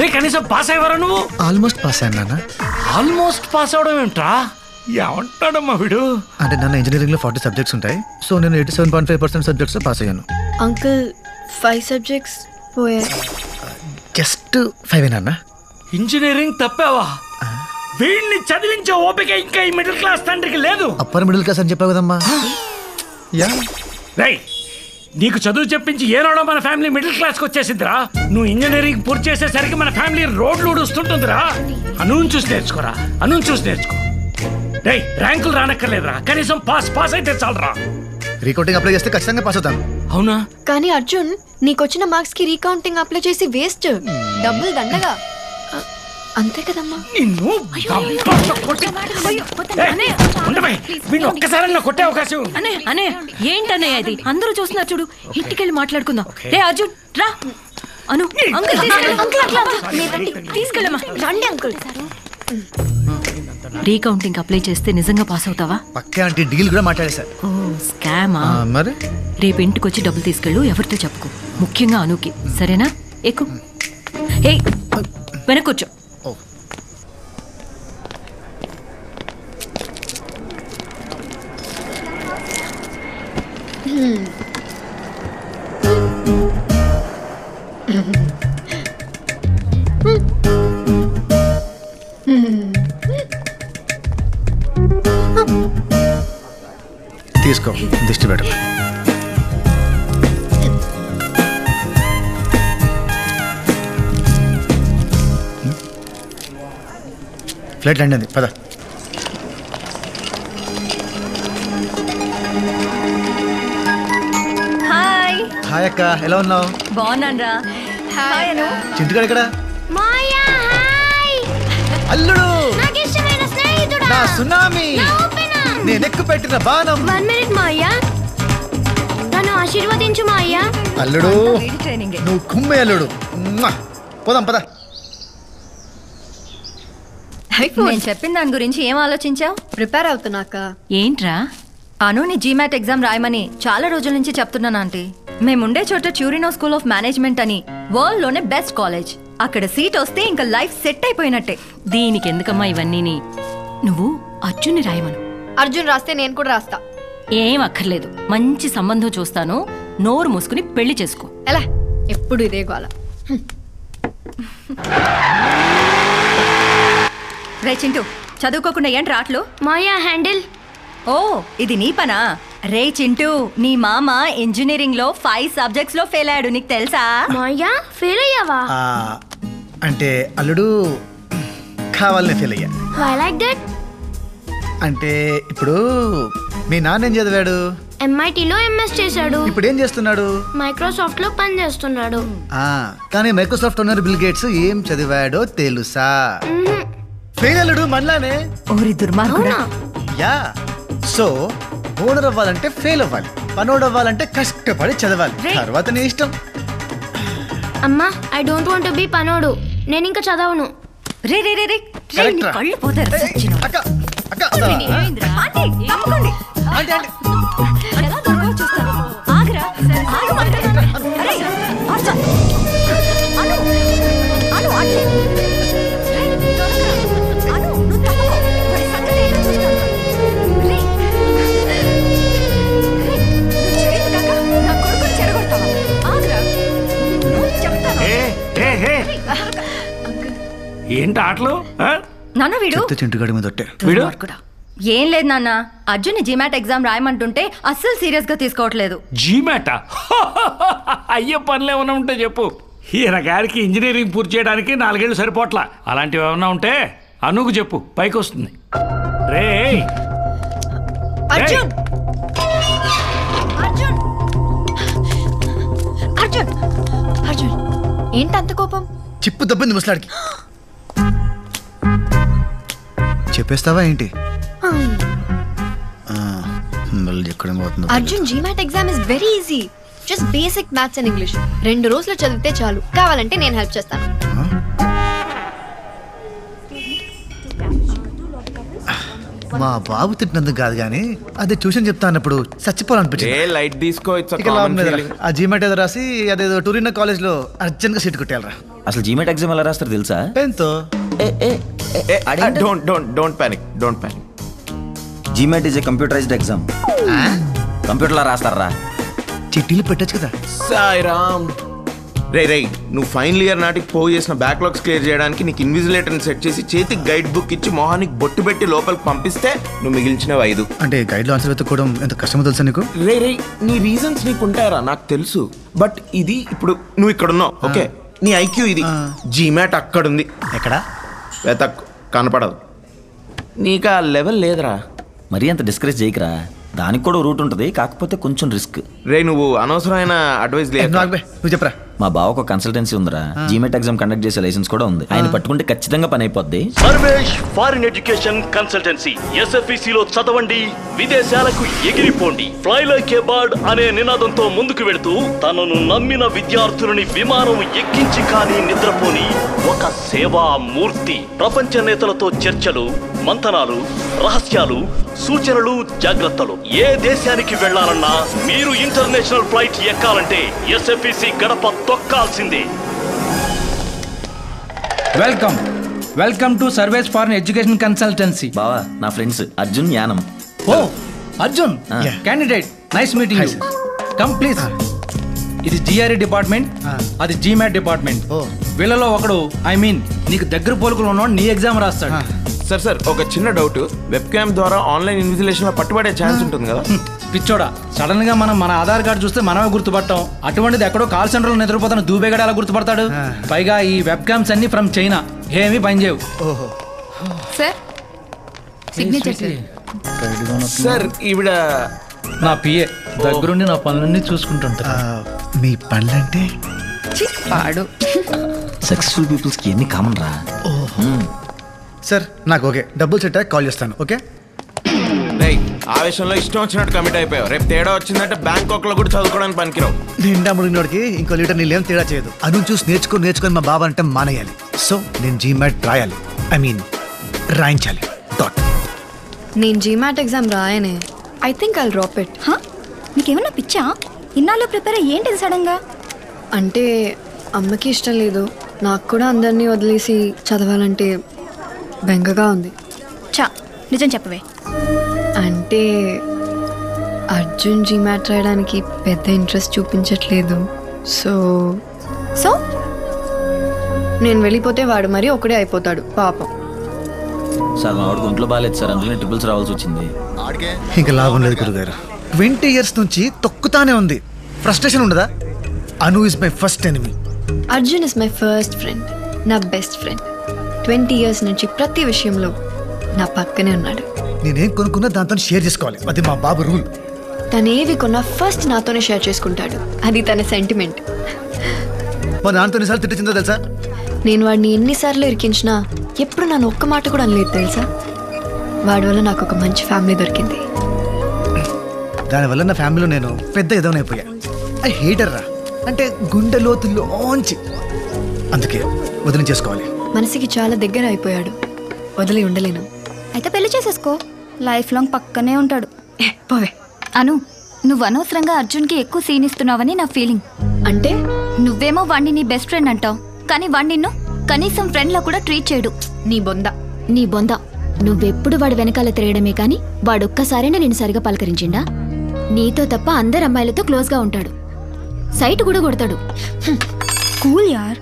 రే కనీసం పాస్ అయ్యేవారా నువ్వు? Almost pass అయ్యాను నాన్న. ఆల్మోస్ట్ పాస్ అవడం ఏంట్రా? ఏమంటాడమ్మా వీడు? అంటే నాన్న ఇంజనీరింగ్ లో 40 సబ్జెక్ట్స్ ఉంటాయి. సో నేను 87.5% సబ్జెక్ట్స్ లో పాస్ అయ్యాను. అంకుల్ 5 సబ్జెక్ట్స్ పోయాయి. జస్ట్ 5 నాన్న. ఇంజనీరింగ్ తప్పావా? వీడిని చదివించే ఓపిక ఇంకా ఈ మిడిల్ క్లాస్ తండ్రికి లేదు. అప్పర్ మిడిల్ క్లాస్ అని చెప్పావు కదమ్మా. రై నీకు చదువు చెప్పించి ఏనాడో మన ఫ్యామిలీ మిడిల్ క్లాస్కి వచ్చేసిందిరా. నువ్వు ఇంజనీరింగ్ పూర్తి చేసేసరికి మన ఫ్యామిలీ రోడ్లు ఊడుస్తుంటుందిరా. అనూన్ చూసి నేర్చుకోరా, అనూన్ చూసి నేర్చుకో. రై ర్యాంకులు రానక్కర్లేదురా, కనీసం పాస్ అయితే చాలరా. రీకౌంటింగ్ అప్లై చేస్తే ఖచ్చితంగా పాస్ అవుతాను. అవునా? కానీ అర్జున్ నీకొచ్చిన మార్క్స్ కి రీకౌంటింగ్ అప్లై చేసి వేస్ట్, డబ్బులు దండగా. అంతే కదమ్మా. ఒక్కసారి కొట్టే అవకాశం. అనే ఏంటనే అది? అందరూ చూస్తున్నారు చూడు. ఇంటికెళ్ళి మాట్లాడుకుందాం. రే అర్జున్ రా. అను తీసుకెళ్ళమ్మా. రండి అంకుల్. రీకౌంటింగ్ అప్లై చేస్తే నిజంగా పాస్ అవుతావా? పక్కా అంటే డీల్ కూడా మాట్లాడేశారు. ఓ స్కామా? మరి రేపు ఇంటికి వచ్చి డబ్బులు తీసుకెళ్ళు. ఎవరితో చెప్పుకో, ముఖ్యంగా అనుకి. సరేనా? ఎక్కు. ఏ వెనక్కి కూర్చో. తీసుకో, దిష్టి పెట్టు. ఫ్లైట్ ల్యాండ్ అయింది, పద. హాయ్. హాయ్ అక్క, ఎలా ఉన్నావు? బాగున్నాను. చింటుగాడు ఇక్కడ. అల్లుడు నా సునామీ, నేను ఎక్కు పెట్టిన బాణం. 1 minute మాయ్యా, నన్ను ఆశీర్వదించు మాయ్యా. అల్లుడు నువ్వు కుమ్మే అల్లుడు. పోదాం పద. నేను చెప్పిన దాని గురించి ఏం ఆలోచించావు? ప్రిపేర్ అవుతున్నాక. ఏంట్రా? అనుని జీమాట్ ఎగ్జామ్ రాయమని చాలా రోజుల నుంచి చెప్తున్నాను ఆంటీ. మేముండే చోట ట్యూరినో స్కూల్ ఆఫ్ మేనేజ్మెంట్ అని వరల్డ్ లోనే బెస్ట్ కాలేజ్. అక్కడ సీట్ వస్తే ఇంకా లైఫ్ సెట్ అయిపోయినట్టే. దీనికి ఎందుకమ్మా ఇవన్నీ? నువ్వు అర్జున్ని రాయమను. అర్జున్ రాస్తే నేను కూడా రాస్తా. ఏం అక్కర్లేదు, మంచి సంబంధం చూస్తాను. నోరు మూసుకుని పెళ్లి చేసుకో. ఎలా ఎప్పుడు ఇదే గోల. రే చింటూ, చదువుకోకుండా ఏంటి రాట్లు? మాయా హ్యాండిల్. ఓ ఇది నీ పనా? రే చింటూ, నీ మామ ఇంజనీరింగ్ లో 5 సబ్జెక్ట్స్ లో ఫెయిల్ అయ్యాడు, నీకు తెలుసా? మాయా ఫెయిల్ అయ్యావా? అంటే అల్లుడు కావాలనే ఫెయిల్ అయ్యా. Why like that? అంటే ఇప్పుడు మీ నాన్న ఏం చదివాడు? MITలో MS చేశాడు. ఇప్పుడు ఏం చేస్తున్నాడు? మైక్రోసాఫ్ట్ లో పని చేస్తున్నాడు. కానీ మైక్రోసాఫ్ట్ ఓనర్ బిల్ గేట్స్ ఏం చదివాడో తెలుసా? ఫెయిల్ అల్లుడు మనలానే. ఓరి దుర్మార్గుడా. యా, సో ఓనర్ అవ్వాలంటే ఫెయిల్ అవ్వాలి, పనోడు అవ్వాలంటే కష్టపడి చదవాలి. తర్వాత నీ ఇష్టం. అమ్మా, I don't want to be పనోడు. నేను ఇంకా చదవను. రే రే రే రే, నీ కళ్ళు పోతారు. అక్క అక్క ఆంటీ తప్పకండి. ఎలా దొరకవో చూస్తాను. ఆగరా, ఆగు మాట్లాడు. అరే అర్జున్, అను అను ఆంటీ. రే త్వరగా అను, నువ్వు తప్పకు. మరి సంగతి ఏంటో చూస్తాను. రే రే, నువ్వు చేయదు కాక నా కొడుకుని చెడగొడతావా? ఆగరా, నువ్వు చెప్తాను. ఏంటి ఆటలు? నాన్న వీడు చింటుగాడి మీద వీడు ఏం లేదు నాన్న, అర్జున్ జీమాట్ ఎగ్జామ్ రాయమంటుంటే అస్సలు సీరియస్ గా తీసుకోవట్లేదు. జీమాటా? అయ్యే పనులు ఏమైనా ఉంటే చెప్పు. ఈయన గారికి ఇంజనీరింగ్ పూర్తి చేయడానికి 4 ఏళ్ళు సరిపోట్లా. అలాంటివి ఏమైనా ఉంటే అనుకు చెప్పు, పైకి వస్తుంది. రే అర్జున్ అర్జున్ అర్జున్ అర్జున్ ఏంటంత కోపం? చిప్పు దబ్బింది ముసలాడికి. చెప్పేస్తావా ఏంటి? Arjun GMAT exam is very easy. Just basic maths and English. 2 రోజులు చదివితే చాలు. కావాలంటే నేను హెల్ప్ చేస్తాను. మా బాబు తిట్టినందుకు కాదు కానీ అదే ట్యూషన్ చెప్తా అన్నప్పుడు చచ్చిపోవాలనిపించింది. లైట్ తీసుకో, ఇక లాభం లేదురా. ఆ జీమెట్ ఏదో రాసి అదేదో టూరిన్ కాలేజ్ లో అర్జెంట్ గా సీట్ కొట్టేయాలరా. అసలు జీమెట్ ఎగ్జామ్ ఎలా రాస్తారు తెలుసా? పెన్తో. Don't panic. GMAT is a computerized exam. కంప్యూటర్లో రాస్తారా? చిట్టీలు పెట్టచ్చు కదా. సాయిరామ్. రే నువ్వు ఫైనల్ ఇయర్ నాటికి పోగు చేసిన బ్యాక్లాగ్స్ క్లియర్ చేయడానికి నీకు ఇన్విజిలేటర్ని సెట్ చేసి చేతికి గైడ్ బుక్ ఇచ్చి మొహానికి బొట్టు పెట్టి లోపలికి పంపిస్తే నువ్వు మిగిల్చినవి 5. అంటే గైడ్ లో ఆన్సర్ వెతుక్కోవడం ఎంత కష్టమో తెలుసా నీకు? రే నీ రీజన్స్ నీకు ఉంటాయరా, నాకు తెలుసు. బట్ ఇది ఇప్పుడు నువ్వు ఇక్కడ ఉన్నావు, ఓకే? నీ ఐక్యూ ఇది. జీమాట్ అక్కడుంది. ఎక్కడ? వెతక్ కనపడదు. నీకు ఆ లెవెల్ లేదురా. మరీ అంత డిస్కరేజ్ చేయకరా. దానికి కూడా రూట్ ఉంటుంది, కాకపోతే కొంచెం రిస్క్. రే నువ్వు అనవసరమైన అడ్వైస్ లేదు. నువ్వు చెప్పరా. మా బావకు కన్సల్టెన్సీ ఉందిరా. జీమెట్ ఎగ్జామ్ కండక్ట్ చేసే లైసెన్స్ కూడా ఉంది. ఆయన పట్టుకుంటే ఖచ్చితంగా పని అయిపోద్ది. Sarvesh foreign education consultancy. SFEC లో చదవండి, విదేశాలకు ఎగిరిపోండి. ఫ్లై లైక్ ఏ బర్డ్ అనే నినాదంతో ముందుకు వెళుతూ తనను నమ్మిన విద్యార్థులని విమానం ఎక్కించి కానీ నిద్రపోని ఒక సేవా మూర్తి. ప్రపంచ నేతలతో చర్చలు, మంతనాలు, రహస్యాలు, సూచనలు, జాగ్రత్తలు. ఏ దేశానికి వెళ్లాలన్నా మీరు ఇంటర్నేషనల్ ఫ్లైట్ ఎక్కాలంటే SFEC గడప తొక్కాల్సిందే. Welcome to Sarvesh's foreign education consultancy. బావా నా friends Arjun, Yanam. Oh Arjun, candidate, nice meeting you. Come please. ఇది GRE డిపార్ట్మెంట్, అది GMAT డిపార్ట్మెంట్. వీళ్ళలో ఒకడు, ఐ మీన్ నీకు దగ్గర పోలుకులు ఉన్నవాడు నీ ఎగ్జామ్ రాస్తాడు. సార్ ఒక చిన్న డౌట్. వెబ్ క్యామ్ ద్వారా ఆన్లైన్ ఇన్విజిలేషన్ లో పట్టుబడే ఛాన్స్ ఉంటుంది కదా? పిచ్చోడా, సడన్ గా మనం మన ఆధార్ కార్డు చూస్తే మనమే గుర్తుపట్టాం. అటువంటిది ఎక్కడో కాల్ సెంటర్ లో నిద్రపోతాను దూబేగాడు ఎలా గుర్తుపడతాడు? పైగా ఈ వెబ్ క్యామ్స్ అన్ని ఫ్రమ్ చైనా, ఏమీ పనిచేయవు. సార్ సిగ్నేచర్ సార్ ఈవిడ నా పిఏ, దగ్గరుండి నా పనులన్నీ చూసుకుంటుంటా. మీ పనులంటే పాడు. సక్సెస్ఫుల్ పీపుల్స్ కి ఎన్ని కామన్ రా. సార్ నాకు ఓకే, డబ్బులు సెట్ కాల్ చేస్తాను. ఓకే ఆవేశంలో ఇష్టం వచ్చినట్టు కమిట్ అయిపోయావు. రేపు తేడా వచ్చిందంటే బ్యాంకాక్ లో కూడా చదువుకోవడానికి పనికిరావు. నిండా ముడినోడికి ఇంకో లీటర్ నీళ్ళేం తేడా చేయదు. అను చూసి నేర్చుకొని మా బాబా అంటే మానేయాలి. సో నేను జీమాట్ రాయాలి, ఐ మీన్ రాయించాలి. నేను జీమాట్ ఎగ్జామ్ రాయనే. I think I'll drop it. నీకేమన్నా పిచ్చా? ఇన్నాళ్ళు ప్రిపేర్ ఏంటిది సడన్ గా? అంటే అమ్మకి ఇష్టం లేదు, నాకు కూడా అందరినీ వదిలేసి చదవాలంటే బెంగగా ఉంది. చా నిజం చెప్పవే. అంటే అర్జున్ జీమాట్ రాయడానికి పెద్ద ఇంట్రెస్ట్ చూపించట్లేదు. సో నేను వెళ్ళిపోతే వాడు మరీ ఒకడే అయిపోతాడు పాపం. సార్ మా వాడికి ఒంట్లో బాగాలేదు సార్, అందుకనే ట్రిపుల్స్ రావాల్సి వచ్చింది. ఇంకా లాభం లేదు గురుగారు. 20 years నుంచి తొక్కుతానే ఉంది. ఫ్రస్ట్రేషన్ ఉండదా? Anu is my first enemy. Arjun is my first friend, నా బెస్ట్ ఫ్రెండ్. 20 years నుంచి ప్రతి విషయంలో నా పక్కనే ఉన్నాడు. నేనేం కొనుక్కున్నా దాంతో షేర్ చేసుకోవాలి, అది మా బాబు రూల్. తనేవి కొన్నా ఫస్ట్ నాతోనే షేర్ చేసుకుంటాడు, అది తన సెంటిమెంట్. మా నాన్నతో ఎన్నిసార్లు తిట్టిందో తెలుసా? నేను వాడిని ఎన్నిసార్లు ఇరికించినా ఎప్పుడు నన్ను ఒక్క మాట కూడా అనలేదు తెలుసా. వాడి వల్ల నాకు ఒక మంచి ఫ్యామిలీ దొరికింది. దానివల్ల నా ఫ్యామిలీలో నేను పెద్ద ఎదవనైపోయా. ఐ హేటర్ రా, అంటే గుండె లోతుల్లోంచి. అందుకే వదిలి చేసుకోవాలి. మనసుకి చాలా దగ్గర అయిపోయాడు, వదిలి ఉండలేను. అయితే పెళ్లి చేసేసుకో, లైఫ్ లాంగ్ పక్కనే ఉంటాడు. పోవే. అను, నువ్వు అనవసరంగా అర్జున్కి ఎక్కువ సీన్ ఇస్తున్నావని నా ఫీలింగ్. అంటే నువ్వేమో వాణ్ణి నీ బెస్ట్ ఫ్రెండ్ అంటావు, కానీ వాణ్ణి నిన్ను కనీసం ఫ్రెండ్ లా కూడా ట్రీట్ చేయడు. నీ బొంద నువ్వెప్పుడు వాడు వెనకాల తిరగడమే కాని వాడొక్కసారైనా నేను సరిగా పలకరించిండా? నీతో తప్ప అందరు అమ్మాయిలతో క్లోజ్ గా ఉంటాడు, సైట్ కూడా కొడతాడు. కూల్ యార్.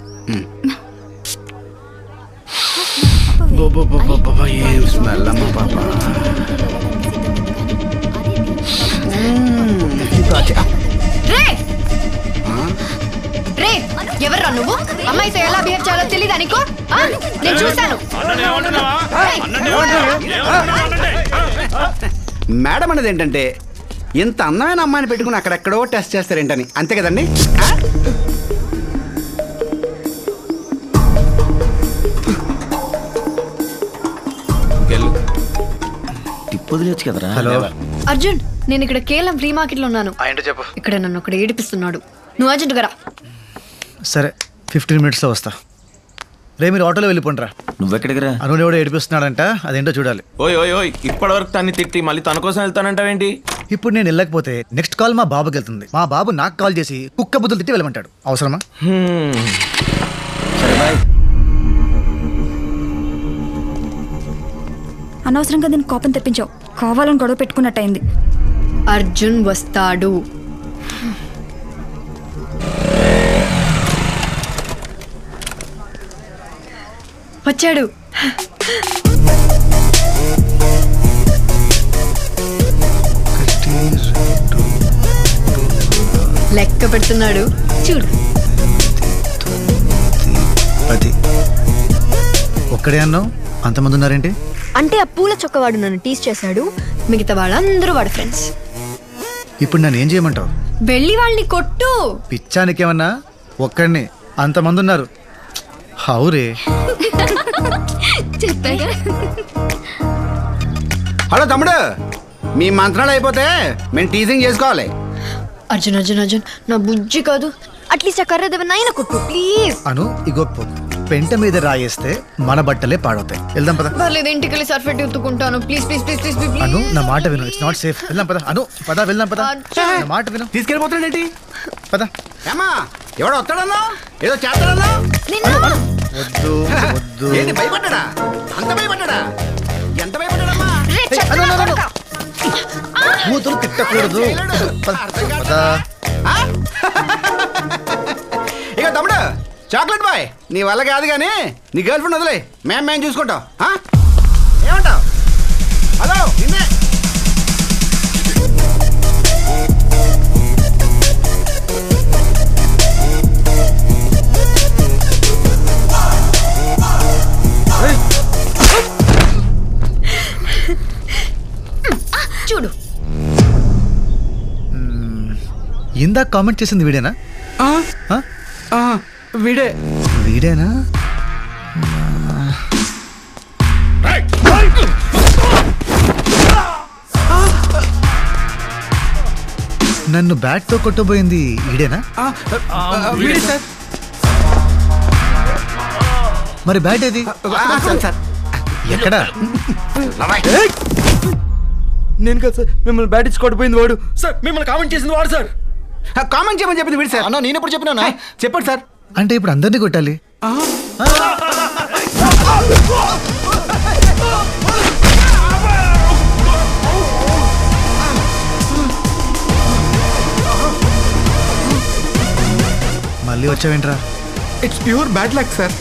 ఎవర్రా నువ్వు? అమ్మాయితో ఎలా బిహేవ్ చేయాలో తెలీదా నీకు? నేను చూశాను. మేడం అనేది ఏంటంటే ఇంత అందమైన అమ్మాయిని పెట్టుకుని అక్కడెక్కడో టెస్ట్ చేస్తారేంటని, అంతే కదండి? హలో అర్జున్, నేను ఇక్కడ కేవలం ఫ్రీ మార్కెట్ లో ఉన్నాను. చెప్పు. ఇక్కడ నన్ను ఒకటి ఏడిపిస్తున్నాడు. నువ్వు అర్జెంట్ గా రా. సరే 15 minutes లో వస్తా. రే మీరు ఆటోలో వెళ్ళిపోండి రా. నువ్వెక్కడికి రా? అను ఎవడో ఏడిపిస్తున్నాడంట, అదేంటో చూడాలి. ఓయ్ ఓయ్ ఓయ్, ఇప్పటివరకు తన్ని తిట్టి మళ్ళీ తన కోసం వెళ్తానంటావేంటి? ఇప్పుడు నేను వెళ్ళకపోతే నెక్స్ట్ కాల్ మా బాబుకి వెళ్తుంది. మా బాబు నాకు కాల్ చేసి కుక్క బుద్ధులు తిట్టి వెళ్ళమంటాడు. అవసరమా? సరే బాయ్. అనవసరంగా దీన్ని కోపం తెప్పించావు. కావాలని గొడవ పెట్టుకున్నట్టయింది. అర్జున్ వస్తాడు. వచ్చాడు. లెక్క పెడుతున్నాడు చూడు. అది ఒక్కడే అన్నావు, అంతమంది ఉన్నారేంటి? అంటే ఆ పూల చొక్కవాడు నన్ను టీస్ చేశాడు, మిగతా వాళ్ళందరూ వాడు ఫ్రెండ్స్. ఇప్పుడు నన్ను ఏం చేయమంటావు? వెళ్ళి వాళ్ళని కొట్టు. పిచ్చానికేమన్నా? ఒక్కడిని అంతమంది ఉన్నారు. హౌరే. హలో తమ్ముడు, మీ మంత్రాలు అయిపోతే మేము టీజింగ్ చేసుకోవాలి. అర్జున్ అర్జున్ అర్జున్, నా బుజ్జి కాదు, అట్లీస్ట్ ఆ కర్ర దేవనైనా కొట్టు ప్లీజ్. అను ఇగో పెంట మీద రాయేస్తే మన బట్టలే పాడవుతాయి. వెళ్దాం పద. పర్లేదు, ఇంటికి వెళ్ళి సర్ఫెట్ ఎత్తుకుంటాను. Please please please please please. Anu నా మాట విను, ఇట్స్ నాట్ సేఫ్. వెళ్దాం పద. అను పద, వెళ్దాం పద. నా మాట విను. తీసుకెళ్ళిపోతాడేంటి? పద. ఏమా ఎవడో వస్తాడన్నా, ఏదో చేస్తాడన్నా. వద్దు వద్దు. ఏంటి భయపడ్డా? అంత భయపడ్డా? ఎంత భయపడ్డాడమ్మా? కూతురు తిట్టకూడదు. ఇక తమ్ముడు చాక్లెట్ బాయ్, నీ వల్ల కాదు కానీ నీ గర్ల్ ఫ్రెండ్ వదిలే, మేము చూసుకుంటాం. ఏమంటావు? హలో నిన్నే. చూడు, ఇందాక కామెంట్ చేసింది వీడేనా? వీడేనా? నన్ను బ్యాట్ తో కొట్టబోయింది వీడేనా? మరి బ్యాట్ ఏది? ఎక్కడా? నేను కదా సార్, మిమ్మల్ని బ్యాట్ ఇచ్చి కొట్టిపోయింది వాడు సార్. మిమ్మల్ని కామెంట్ చేసింది వాడు సార్. కామెంట్ చేయమని చెప్పింది వీడు సార్. అన్న నేను ఎప్పుడు చెప్పినా? చెప్పండి సార్. అంటే ఇప్పుడు అందరినీ కొట్టాలి? మళ్ళీ వచ్చావేంట్రా? It's pure bad luck sir.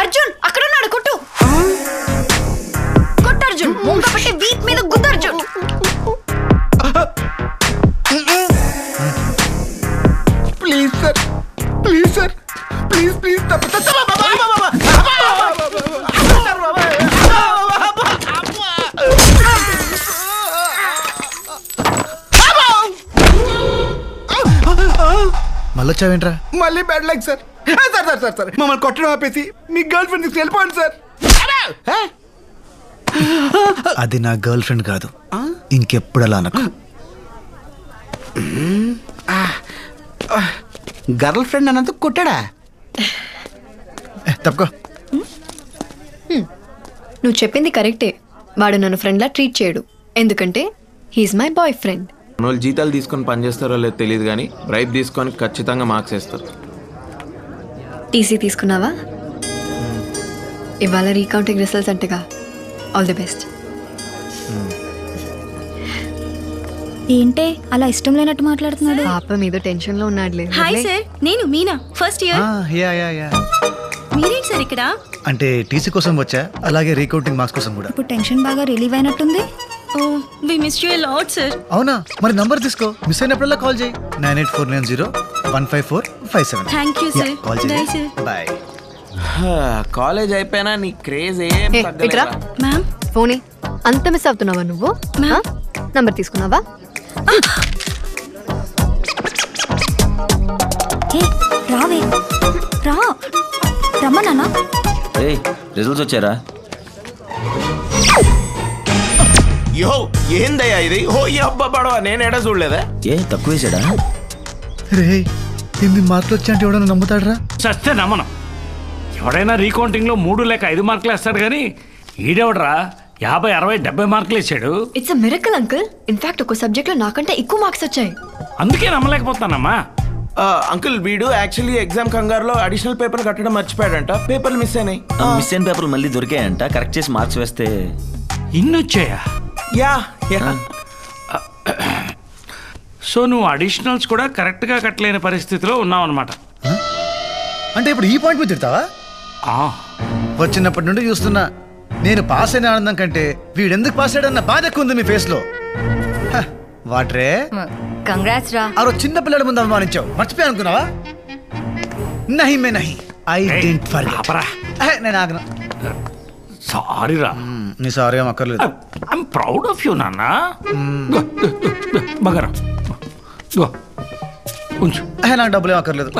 Arjun అక్కడున్నాడు, కొట్టు కొట్టు అర్జున్. ముంగ పట్టి వీప్ మీద గుద్దు Arjun. Please sir, please sir, please please. మళ్ళీ వచ్చావేంట్రా? మళ్ళీ bad luck sir. Sir sir sir sir మమ్మల్ని కొట్టడం ఆపేసి మీ గర్ల్ ఫ్రెండ్ తీసుకు వెళ్ళిపోండి సార్. అది నా గర్ల్ ఫ్రెండ్ కాదు, ఇంకెప్పుడు అలా అనకు. గర్ల్ ఫ్రెండ్ అన్నందుకు కొట్టాడా? తప్పుకో. నువ్వు చెప్పింది కరెక్టే. వాడు నన్ను ఫ్రెండ్లా ట్రీట్ చేయడు, ఎందుకంటే హీఈస్ మై బాయ్ ఫ్రెండ్. వాళ్ళు జీతాలు తీసుకొని పని చేస్తారో లేదో తెలియదు కానీ బ్రైబ్ తీసుకొని ఖచ్చితంగా మార్క్స్ వేస్తారు. టీసీ తీసుకున్నావా? ఇవాళ రీకౌంటింగ్ రిజల్ట్స్ అంటగా. All the best. ఏంటే అలా ఇష్టం లేనట్టు మాట్లాడుతున్నాడు? పాప మీద టెన్షన్ లో ఉన్నాడులే. హాయ్ సార్, నేను మీనా, ఫస్ట్ ఇయర్. మీరేంటి సార్ ఇక్కడ? అంటే టీసీ కోసం వచ్చా, అలాగే రీకౌంటింగ్ మార్క్స్ కోసం కూడా. ఇప్పుడు టెన్షన్ బాగా రిలీవ్ అయినట్టుంది. Oh we miss you a lot sir. అవునా? మరి నంబర్ తీసుకో, మిస్ అయినప్పుడల్లా కాల్ చేయి. 9849015457. Thank you sir. Call bye చేయి. సార్. బాయ్. కాలేజ్ అయిపోయినా నీ క్రేజ్ ఏం ఇట్రా మ్యామ్. ఫోనే అంత మిస్ అవుతున్నావా నువ్వు? నంబర్ తీసుకున్నావా? రావే రా రమ్మన్నా. ఏయ్ రిజల్ట్స్ వచ్చారా? యో ఏందయ్యా ఇది? ఓ ఈ అబ్బా పడవ నేను ఎడ చూడలేదా? ఏ తక్కువ వేసాడా? రే 8 మార్కులు వచ్చా అంటే ఎవడన్నా నమ్ముతాడరా? చస్తే నమ్మను. ఎవడైనా రీకౌంటింగ్ లో 3 లేక 5 మార్కులు వేస్తాడు కానీ ఈడెవడరా 50, 60, 70 మార్కులు వేసాడు. It's a miracle uncle. In fact ఒక సబ్జెక్ట్ లో నాకంటే ఎక్కువ మార్క్స్ వచ్చాయి. అందుకే నమ్మలేకపోతానమ్మా. అంకుల్ వీడు యాక్చువల్లీ ఎగ్జామ్ కంగారులో అడిషనల్ పేపర్ కట్టడం మర్చిపోయాడంట. పేపర్లు మిస్ అయినాయి. మిస్ అయిన పేపర్లు మళ్ళీ దొరికాయంట. కరెక్ట్ చేసి మార్క్స్ వేస్తే ఇన్ని వచ్చాయా? యా. సో నువ్వు అడిషనల్స్ కూడా కరెక్ట్ గా కట్టలేని పరిస్థితిలో ఉన్నావు అనమాట. అంటే ఇప్పుడు ఈ పాయింట్ మీద తిడతావా? వచ్చినప్పటి నుండి చూస్తున్నా, నేను పాస్ అయిన ఆనందం కంటే వీడెందుకు పాస్ అయ్యాడన్న బాధ ఎక్కువ ఉంది మీ ఫేస్ లో. వాట్రే కంగ్రాట్స్ రా. ఆ రోజు చిన్న పిల్లల ముందు అవమానించావు, మర్చిపోయా అనుకున్నావా? నహి మే నహి, ఐ డోంట్ ఫర్గెట్. నేను ఆగను. సారీ రా. నీ సారీ ఏం అక్కర్లేదు. ఐఎమ్ ప్రౌడ్ ఆఫ్ యూ నాన్న. బగరా ఉంచు. నాకు డబ్బులు ఏం అక్కర్లేదు.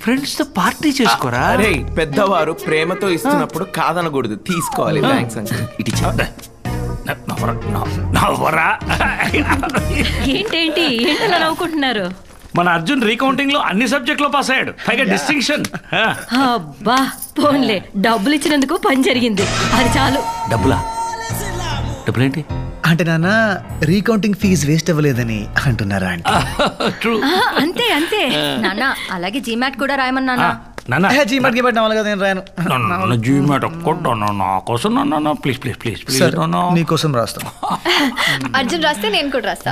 ఫ్రెండ్స్ తో పార్టీ చేసుకోరా. అరే పెద్దవారు ప్రేమతో ఇస్తున్నప్పుడు కాదనకూడదు, తీసుకోవాలి. Thanks uncle. ఇటు నవ్వరా. ఏంటేంటి ఏంటలా నవ్వుకుంటున్నారు? మన అర్జున్ రీకౌంటింగ్ లో అన్ని సబ్జెక్ట్ లో పాస్ అయ్యాడు, పైగా డిస్టింక్షన్. అబ్బా పోన్లే, డబ్బులు ఇచ్చినందుకు పని జరిగింది, అది చాలు. డబ్బులా? డబ్బులేంటి? అంటే నాన్న రీకౌంటింగ్ ఫీజు వేస్ట్ అవ్వలేదని అంటున్నారా? అంతే అంతే నాన్న. అలాగే జీమాట్ కూడా రాయమన్నా. జీమాట్ గిమాట్ నవ్వాలి కదా, నేను రాయను. జీమాట్ నా కోసం ప్లీజ్ ప్లీజ్ ప్లీజ్ ప్లీజ్ నీకోసం రాస్తా. అర్జున్ రాస్తే నేను కూడా రాస్తా.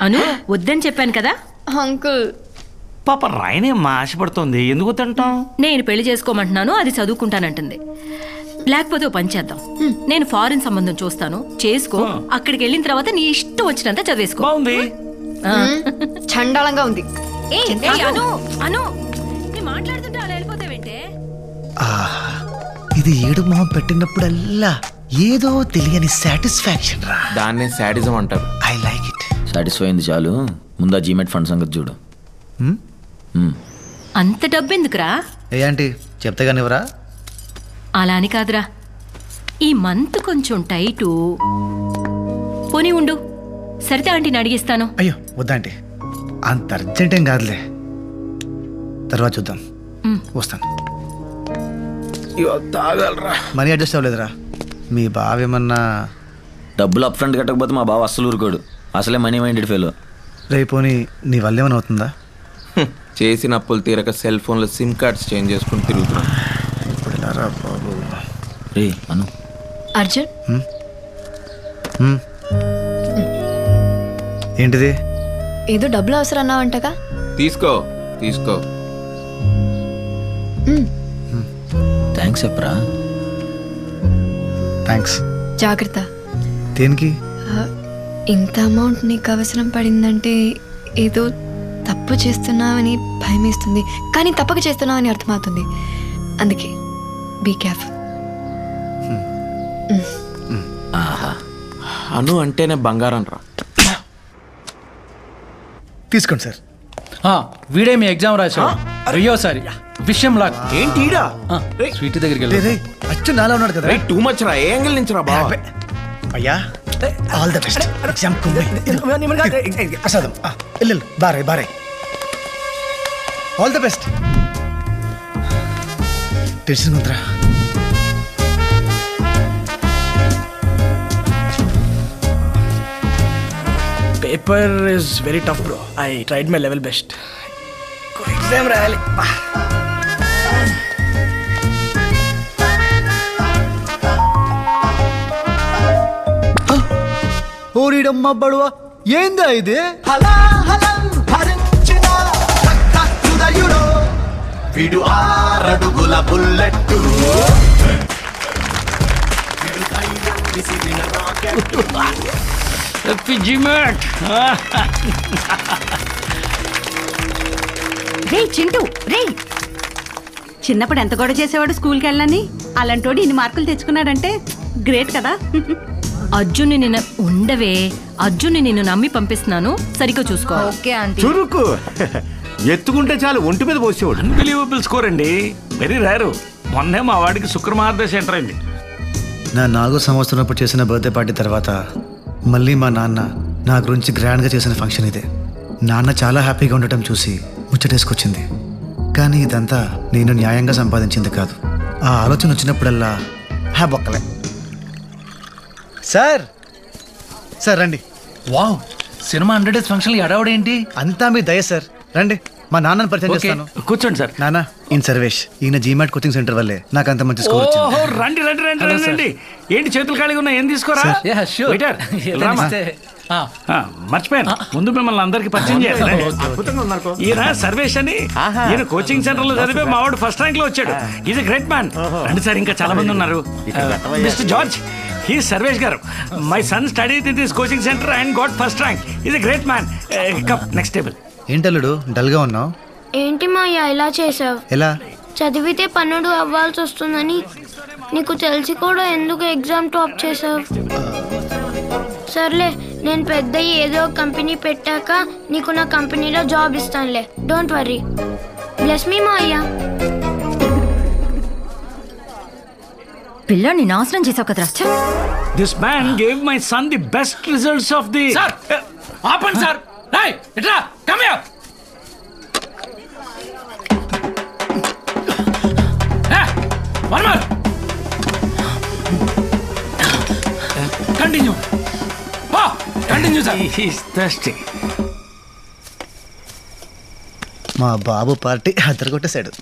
అను వద్దని చెప్పాను కదా అంకుల్. పాప రాయనేమ్మా ఆశపడుతోంది, ఎందుకు తింటాం? నేను పెళ్లి చేసుకోమంటున్నాను, అది చదువుకుంటానంటుంది. లేకపోతే ఓ పని చేద్దాం, నేను ఫారిన్ సంబంధం చూస్తాను, చేసుకో. అక్కడికి వెళ్ళిన తర్వాత నీ ఇష్టం వచ్చినంత చదివేసుకో. బాగుంది. చండాలంగా ఉంది. అను అను మాట్లాడుతుంటే అలా వెళ్ళిపోతావేంటే? ఇది ఏడు మొహం పెట్టినప్పుడల్లా ఏదో తెలియని సాటిస్ఫాక్షన్ రా. దాన్నే సాడిజం అంటారు. I like it. సాటిస్ఫై అయింది చాలు, ముందు ఆ జీమెట్ ఫండ్ సంగతి చూడు. అంత డబ్బు ఎందుకురా? ఏ ఆంటీ చెప్తే కానివరా? అలా అని కాదురా, ఈ మంత్ కొంచెం టైటు. పోనీ ఉండు, సరితే ఆంటీని అడిగిస్తాను. అయ్యో వద్దా ఆంటీ, అంత అర్జెంట్ ఏం కాదులే, తర్వాత చూద్దాం. వస్తాను. Money adjust అవ్వలేదురా? మీ బావ ఏమన్నా డబ్బులు అప్ ఫ్రంట్ కట్టకపోతే మా బావ అస్సలు ఊరుకోడు, అసలే మనీ మైండెడ్ ఫెలో. రేపోని నీ వల్ల ఏమైనా అవుతుందా? చేసిన అప్పులు తీరక సెల్ ఫోన్లో సిమ్ కార్డ్స్ చేంజ్ చేసుకుని తిరుగుతున్నా. ఇప్పుడు ఎలా రా బాబు? రే అను. అర్జున్ ఏంటిది? ఏదో డబ్బులు అవసరం అన్నావంటగా? తీసుకో తీసుకో. థ్యాంక్స్ చెప్పరా. థ్యాంక్స్. జాగ్రత్త. దేనికి? ఇంత అమౌంట్ నీకు అవసరం పడిందంటే ఏదో తప్పు చేస్తున్నావని భయం వేస్తుంది, కానీ తప్పక చేస్తున్నావని అర్థమవుతుంది. అందుకే బీ కేర్ఫుల్. అను అంటేనే బంగారం రా. తీసుకోండి సార్. వీడే మీ ఎగ్జామ్ రాశాడు. అయ్యోసారి విషయం లాగా ఏంటి స్వీట్ దగ్గరికి వెళ్ళి అచ్చు నాలా ఉన్నాడు కదా. టూ మచ్ రా. ఏ యాంగిల్ నుంచి రా బాబా? అయ్యా ఆల్ ద బెస్ట్. ఎగ్జామ్ ప్రసాదం ఇల్లు బారే బారే. All the best. టెన్షన్ ఉందిరా. Paper is very tough, bro. I tried my level best. Exam రాయాలి. ఓరిడమ్మ బడువా, ఏందా ఇది? వీడు 6 అడుగుల బుల్లెట్టు. రే చింటూ రే, చిన్నప్పుడు ఎంత గొడవ చేసేవాడు స్కూల్కి వెళ్ళని, అలాంటోడు ఇన్ని మార్కులు తెచ్చుకున్నాడంటే గ్రేట్ కదా. అర్జున్ని నిన్న ఉండవే, అర్జున్ని నిన్ను నమ్మి పంపిస్తున్నాను, సరిగ్గా చూసుకో. Okay aunty. చురుకు ఎత్తుకుంటే చాలు ఒంటి మీద పోసేవాడు. అన్బిలీవబుల్ స్కోర్ అండి, వెరీ రేరు. మొన్నే మా వాడికి శుక్రమార్దశ ఎంటర్ అయింది. నా 4వ సంవత్సరం చేసిన బర్త్డే పార్టీ తర్వాత మళ్ళీ మా నాన్న నా గురించి గ్రాండ్గా చేసిన ఫంక్షన్ ఇదే. నాన్న చాలా హ్యాపీగా ఉండటం చూసి ముచ్చటేసుకొచ్చింది. కానీ ఇదంతా నేను న్యాయంగా సంపాదించింది కాదు. ఆ ఆలోచన వచ్చినప్పుడల్లా బొక్కలే. సార్ సార్ రండి. వావ్, సినిమా 100 డేస్ ఫంక్షన్ ఎడవడేంటి? అంతా మీ దయ సార్, రండి. మా నాన్నని పరిచయం చేస్తాను. కూర్చోండి సార్. నాన్న, ఈయన సర్వేష్. ఈయన జీమాట్ కోచింగ్ సెంటర్ వల్లే నాకు అంత మంచి స్కోర్ వచ్చింది. ఓహో, రండి రండి రండి రండి రండి. ఏంటి చేతులు ఖాళీగా ఉన్నాయి, ఏం తీసుకోరా? Waiter, రామా. మర్చిపోయాను, ముందు మిమ్మల్ని అందరికి పరిచయం చేయాలి. ఈయన సర్వేష్ అని, ఈయన కోచింగ్ సెంటర్ లో చదివే మా వాడు ఫస్ట్ ర్యాంక్ లో వచ్చాడు. Is a great man. రండి సార్, ఇంకా చాలా మంది ఉన్నారు. Mister George, he Sarvesh garu. My son studied in this coaching centre and got first rank. Is a great man. Come next table. ఏంటల్లుడు డల్గా ఉన్నావు? ఏంటి మాయ ఇలా చేసావు? ఎలా? చదివితే పన్నుడు అవ్వాల్సి వస్తుందని నీకు తెలిసి కూడా ఎందుకు ఎగ్జామ్ టాప్ చేసావు? సర్లే, నేను పెద్ద ఏదో కంపెనీ పెట్టాక నీకు నా కంపెనీలో జాబ్ ఇస్తానులే. Don't worry. Bless me Maya. పిల్లని నాశనం చేసావు కదరా. This man gave my son the best results of the. Sir ఆపండి సార్. రేయ్ ఇట్రా, come here. One more. Continue. Continue sir. He is thirsty. మా బాబు పార్టీ అద్దరగొట్టేశాడు.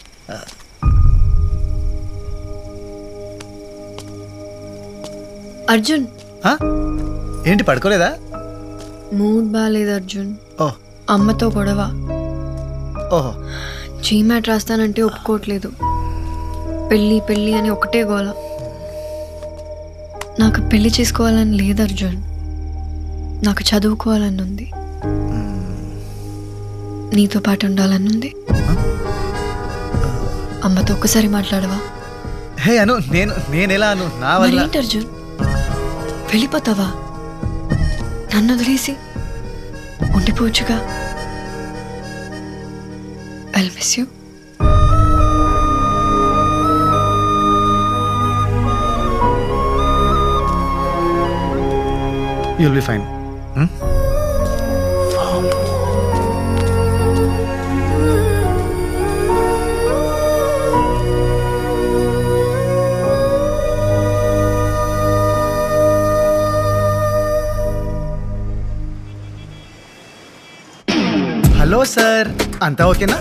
అర్జున్, ఏంటి పడుకోలేదా? మూడ్ బాగాలేదు అర్జున్. అమ్మతో గొడవ. ఓహో. జీమాట్ రాస్తానంటే ఒప్పుకోవట్లేదు. పెళ్ళి పెళ్ళి అని ఒకటే గోల. నాకు పెళ్లి చేసుకోవాలని లేదు అర్జున్, నాకు చదువుకోవాలని ఉంది. నీతో పాటు ఉండాలని ఉంది. అమ్మతో ఒక్కసారి మాట్లాడవా? హే అను, నేను ఎలా అను? నా వల్ల ఏంటి అర్జున్, వెళ్ళిపోతావా? నన్ను వదిలేసి ఉండిపోవచ్చుగా. I'll miss you. You'll be fine. Hello sir, అంతా ఓకేనా?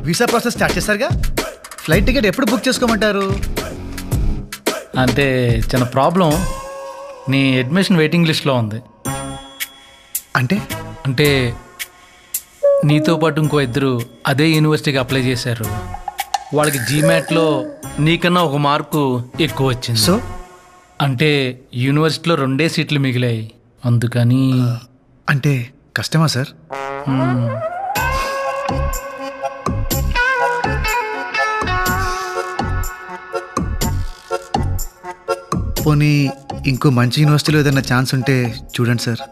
వీసా ప్రాసెస్ స్టార్ట్ చేశారుగా? ఫ్లైట్ టికెట్ ఎప్పుడు బుక్ చేసుకోమంటారు? అంటే చిన్న ప్రాబ్లం, నీ అడ్మిషన్ వెయిటింగ్ లిస్ట్లో ఉంది. అంటే నీతో పాటు ఇంకో 2 అదే యూనివర్సిటీకి అప్లై చేశారు. వాళ్ళకి జీమాట్లో నీకన్నా 1 మార్కు ఎక్కువ వచ్చింది. సో అంటే యూనివర్సిటీలో 2 సీట్లు మిగిలాయి, అందుకని. అంటే కష్టమా సార్? పోనీ ఇంకో మంచి యూనివర్సిటీలో ఏదైనా ఛాన్స్ ఉంటే చూడండి సార్.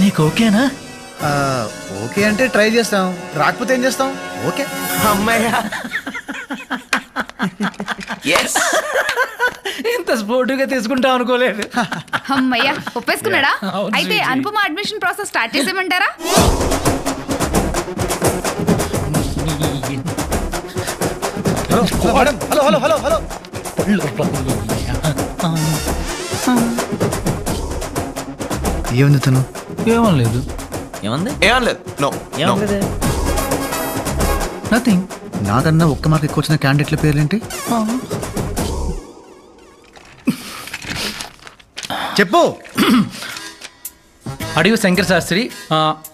నీకు ఓకేనా? ఓకే అంటే ట్రై చేస్తాం, రాకపోతే ఏం చేస్తాం? ఓకే. అమ్మయ్యా, ఇంత స్పోర్టివ్గా తీసుకుంటాం అనుకోలేదు. అమ్మయ్యా, ఒప్పేసుకున్నాడా? అయితే అనుపమ అడ్మిషన్ ప్రాసెస్ స్టార్ట్ చేసేయమంటారా? Hello hello hello hello. ఏముంది తను? ఏమనలేదు. ఏమంది? No nothing. నాకన్నా 1 మార్క్ ఎక్కువ వచ్చిన క్యాండిడేట్ల పేర్లేంటి? చెప్పు. Adivi Shankar Shastri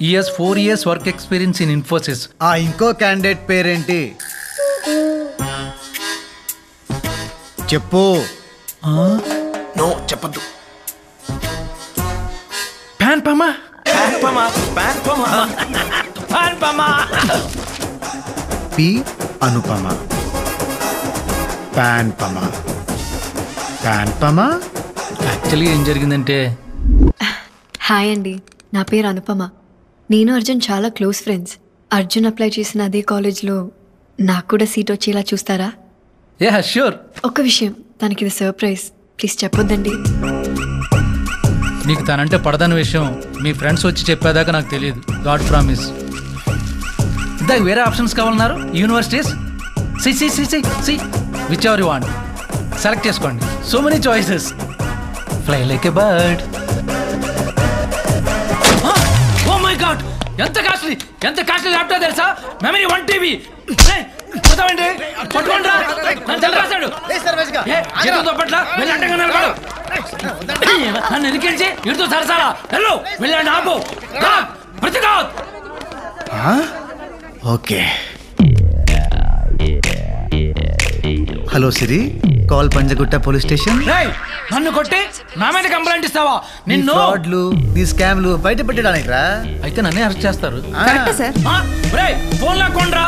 is 4 years work experience in Infosys. ఆ ఇంకో క్యాండిడేట్ పేరేంటి చెప్పు. నో చెప్పద్దు. ప్యాన్ పమా పి అనుపమ ప్యాన్ పమ ప్యాన్ పమ. యాక్చువల్లీ ఏం జరిగిందంటే, హాయ్ అండి, నా పేరు అనుపమ. నేను అర్జున్ చాలా క్లోజ్ ఫ్రెండ్స్. అర్జున్ అప్లై చేసిన అదే కాలేజ్లో నాకు కూడా సీట్ వచ్చేలా చూస్తారా? Yeah sure. ఒక్క విషయం, తనకి ఇది సర్ప్రైజ్, ప్లీజ్ చెప్పొద్దండి. నీకు తనంటే పడదన్న విషయం మీ ఫ్రెండ్స్ వచ్చి చెప్పేదాకా నాకు తెలియదు. God promise. ఇందాక వేరే ఆప్షన్స్ కావాలన్నారు. Universities see whichever you want select చేసుకోండి. So many choices. Fly like a bird. Oh my god, ఎంత కాస్ట్లీ ల్యాప్టాప్ తెలుసా? Memory 1 TB. పట్టుకోండి, నన్ను రాశాడు. నన్ను ఎదిరించి ఇడుతూ సరసాలా హలో వెళ్ళండి. ఆపు. ఓకే. హలో సిరి, కాల్ పంజగుట్ట పోలీస్ స్టేషన్. నన్ను కొట్టి నా మీద కంప్లైంట్ ఇస్తావా? నిన్ను ఫ్రాడ్లు, నీ స్కామ్లు బయట పెట్టడానికి రా. అయితే నన్నే అరెస్ట్ చేస్తారు. ఫోన్ లాక్కోండ్రా.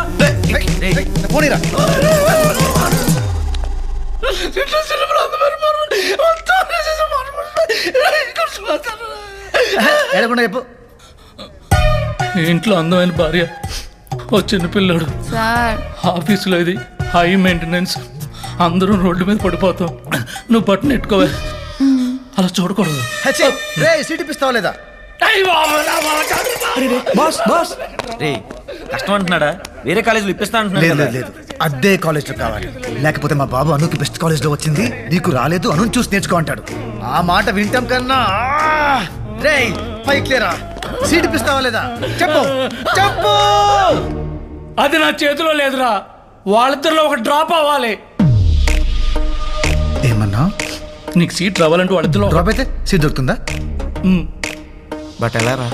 ఏడకుండా చెప్పు. ఇంట్లో అందమైన భార్య, ఓ చిన్న పిల్లాడు, ఆఫీసులో ఇది హై మెయింటెనెన్స్, అందరూ రోడ్డు మీద పడిపోతాం. నువ్వు బట్టను ఎట్టుకోవే, అలా చూడకూడదు. సీట్ ఇప్పిస్తావా లేదా? కష్టం అంటున్నాడా? వేరే కాలేజీలో ఇప్పిస్తా అంటున్నాడు. లేదు, అదే కాలేజ్లో కావాలి. లేకపోతే మా బాబు అనుకి బెస్ట్ కాలేజ్లో వచ్చింది, నీకు రాలేదు, అను చూసి నేర్చుకో అంటాడు. ఆ మాట వింటాం కన్నా రే పైకి లేరా. సీట్ ఇప్పిస్తావా లేదా? చెప్పు. అది నా చేతిలో లేదురా. వాళ్ళిద్దరిలో ఒక డ్రాప్ అవ్వాలి. ఏమన్నా? నీకు సీట్ రావాలంటే వాళ్ళిద్దరిలో డ్రాప్ అయితే సీట్ దొరుకుతుందా? బట్ ఎలా రా?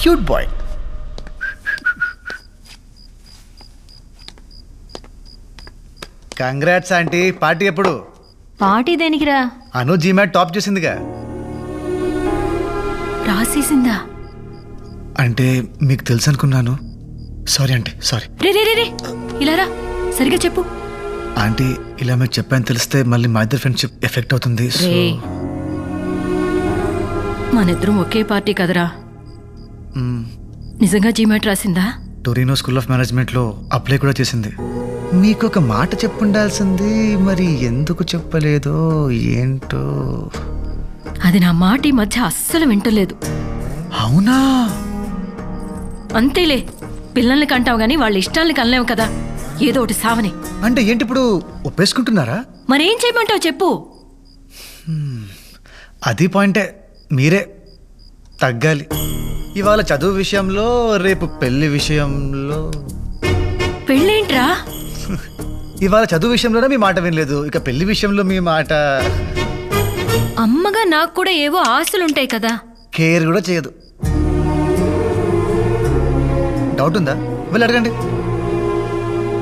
Cute boy. Congrats aunty. Party ఎప్పుడు? పార్టీ దేనికిరా? అను జీమాట్ టాప్ చేసిందిగా. రాసేసిందా? అంటే మీకు తెలుసు అనుకున్నాను. Sorry aunty, sorry. రే ఇలా రా, సరిగా చెప్పు. ఆంటీ, ఇలా మీకు చెప్పాను తెలిస్తే మళ్ళీ మా ఇద్దరు ఫ్రెండ్షిప్ ఎఫెక్ట్ అవుతుంది. మనిద్దరం ఒకే పార్టీ కదరా. నిజంగా జీమాట్ రాసిందా? టొరినో స్కూల్ ఆఫ్ మేనేజ్మెంట్లో అప్లై కూడా చేసింది. మీకు ఒక మాట చెప్పుండాల్సింది, మరి ఎందుకు చెప్పలేదో ఏంటో. అది నా మాట ఈ మధ్య అస్సలు వింటలేదు. అవునా? అంతేలే, పిల్లల్ని కంటావు గానీ వాళ్ళ ఇష్టాల్ని కనలేవు కదా, ఏదో ఒకటి సావని. అంటే ఏంటి ఇప్పుడు ఒప్పేసుకుంటున్నారా? మరేం చేయమంటావు చెప్పు. అది పాయింటే, మీరే తగ్గాలి. ఇవాళ చదువు విషయంలో, రేపు పెళ్లి విషయంలో. పెళ్ళేంట్రా? ఇవాళ చదువు విషయంలోనే మీ మాట వినలేదు, ఇక పెళ్లి విషయంలో మీ మాట. అమ్మగా నాకు కూడా ఏవో ఆశలుంటాయి కదా. కేర్ కూడా చేయదు. డౌట్ ఉందా? వెళ్ళి అడగండి,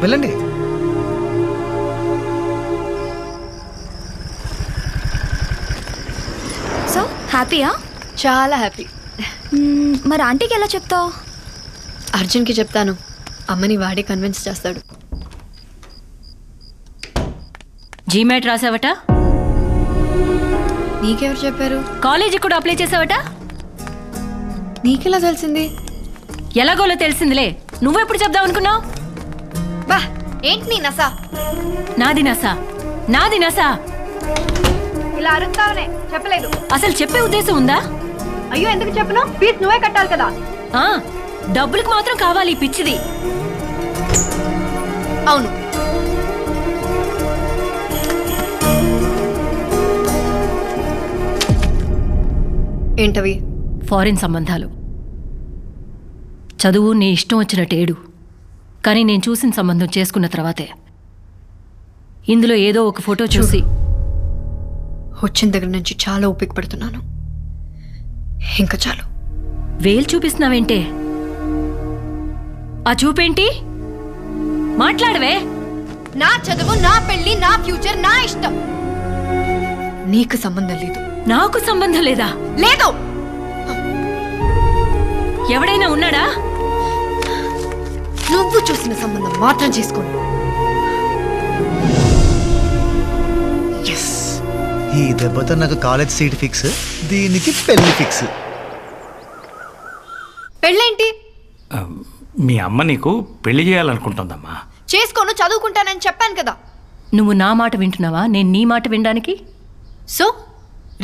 వెళ్ళండి. సో హ్యాపీయా? చాలా హ్యాపీ. మరి ఆంటీకి ఎలా చెప్తావు? అర్జున్కి చెప్తాను, అమ్మని వాడే కన్విన్స్ చేస్తాడు. జీమాట్ రాసావట? నీకెవరు చెప్పారు? కాలేజీ కూడా అప్లై చేసావట? నీకెలా తెలిసింది? ఎలాగోలో తెలిసిందిలే, నువ్వెప్పుడు చెప్దాం అనుకున్నావు? బా ఏంటి నీ నసా? నాది నసా. ఇలా అరుస్తావనే చెప్పలేదు. అసలు చెప్పే ఉద్దేశం ఉందా? అయ్యో ఎందుకు చెప్పను? ఫీజు నువ్వే కట్టాలి కదా. డబ్బులకు మాత్రం కావాలి పిచ్చిది. అవును, ఏంటవి? ఫారిన్ సంబంధాలు. చదువు నీ ఇష్టం వచ్చినట్టేడు, కానీ నేను చూసిన సంబంధం చేసుకున్న తర్వాతే ఇందులో ఏదో ఒక ఫోటో చూసి వచ్చిన దగ్గర నుంచి చాలా ఓపిక పడుతున్నాను. ఇంకా చాలు. వేలు చూపిస్తున్నావేంటే? ఆ చూపేంటి? మాట్లాడవే. నా చదువు, నా పెళ్లి, నా ఫ్యూచర్, నా ఇష్టం. నీకు సంబంధం లేదు. నాకు సంబంధం లేదా? లేదు. ఎవడైనా ఉన్నాడా? నువ్వు చూసిన సంబంధం మాత్రం చేసుకోండి. ఈ దెబ్బతో నాకు కాలేజ్ సీట్ ఫిక్స్, దీనికి పెళ్లి ఫిక్స్. పెళ్ళేంటి? మీ అమ్మ నీకు పెళ్లి చేయాలనుకుంటుందమ్మా. చేసుకోను, చదువుకుంటానని చెప్పాను కదా. నువ్వు నా మాట వింటున్నావా? నేను నీ మాట వినడానికి? సో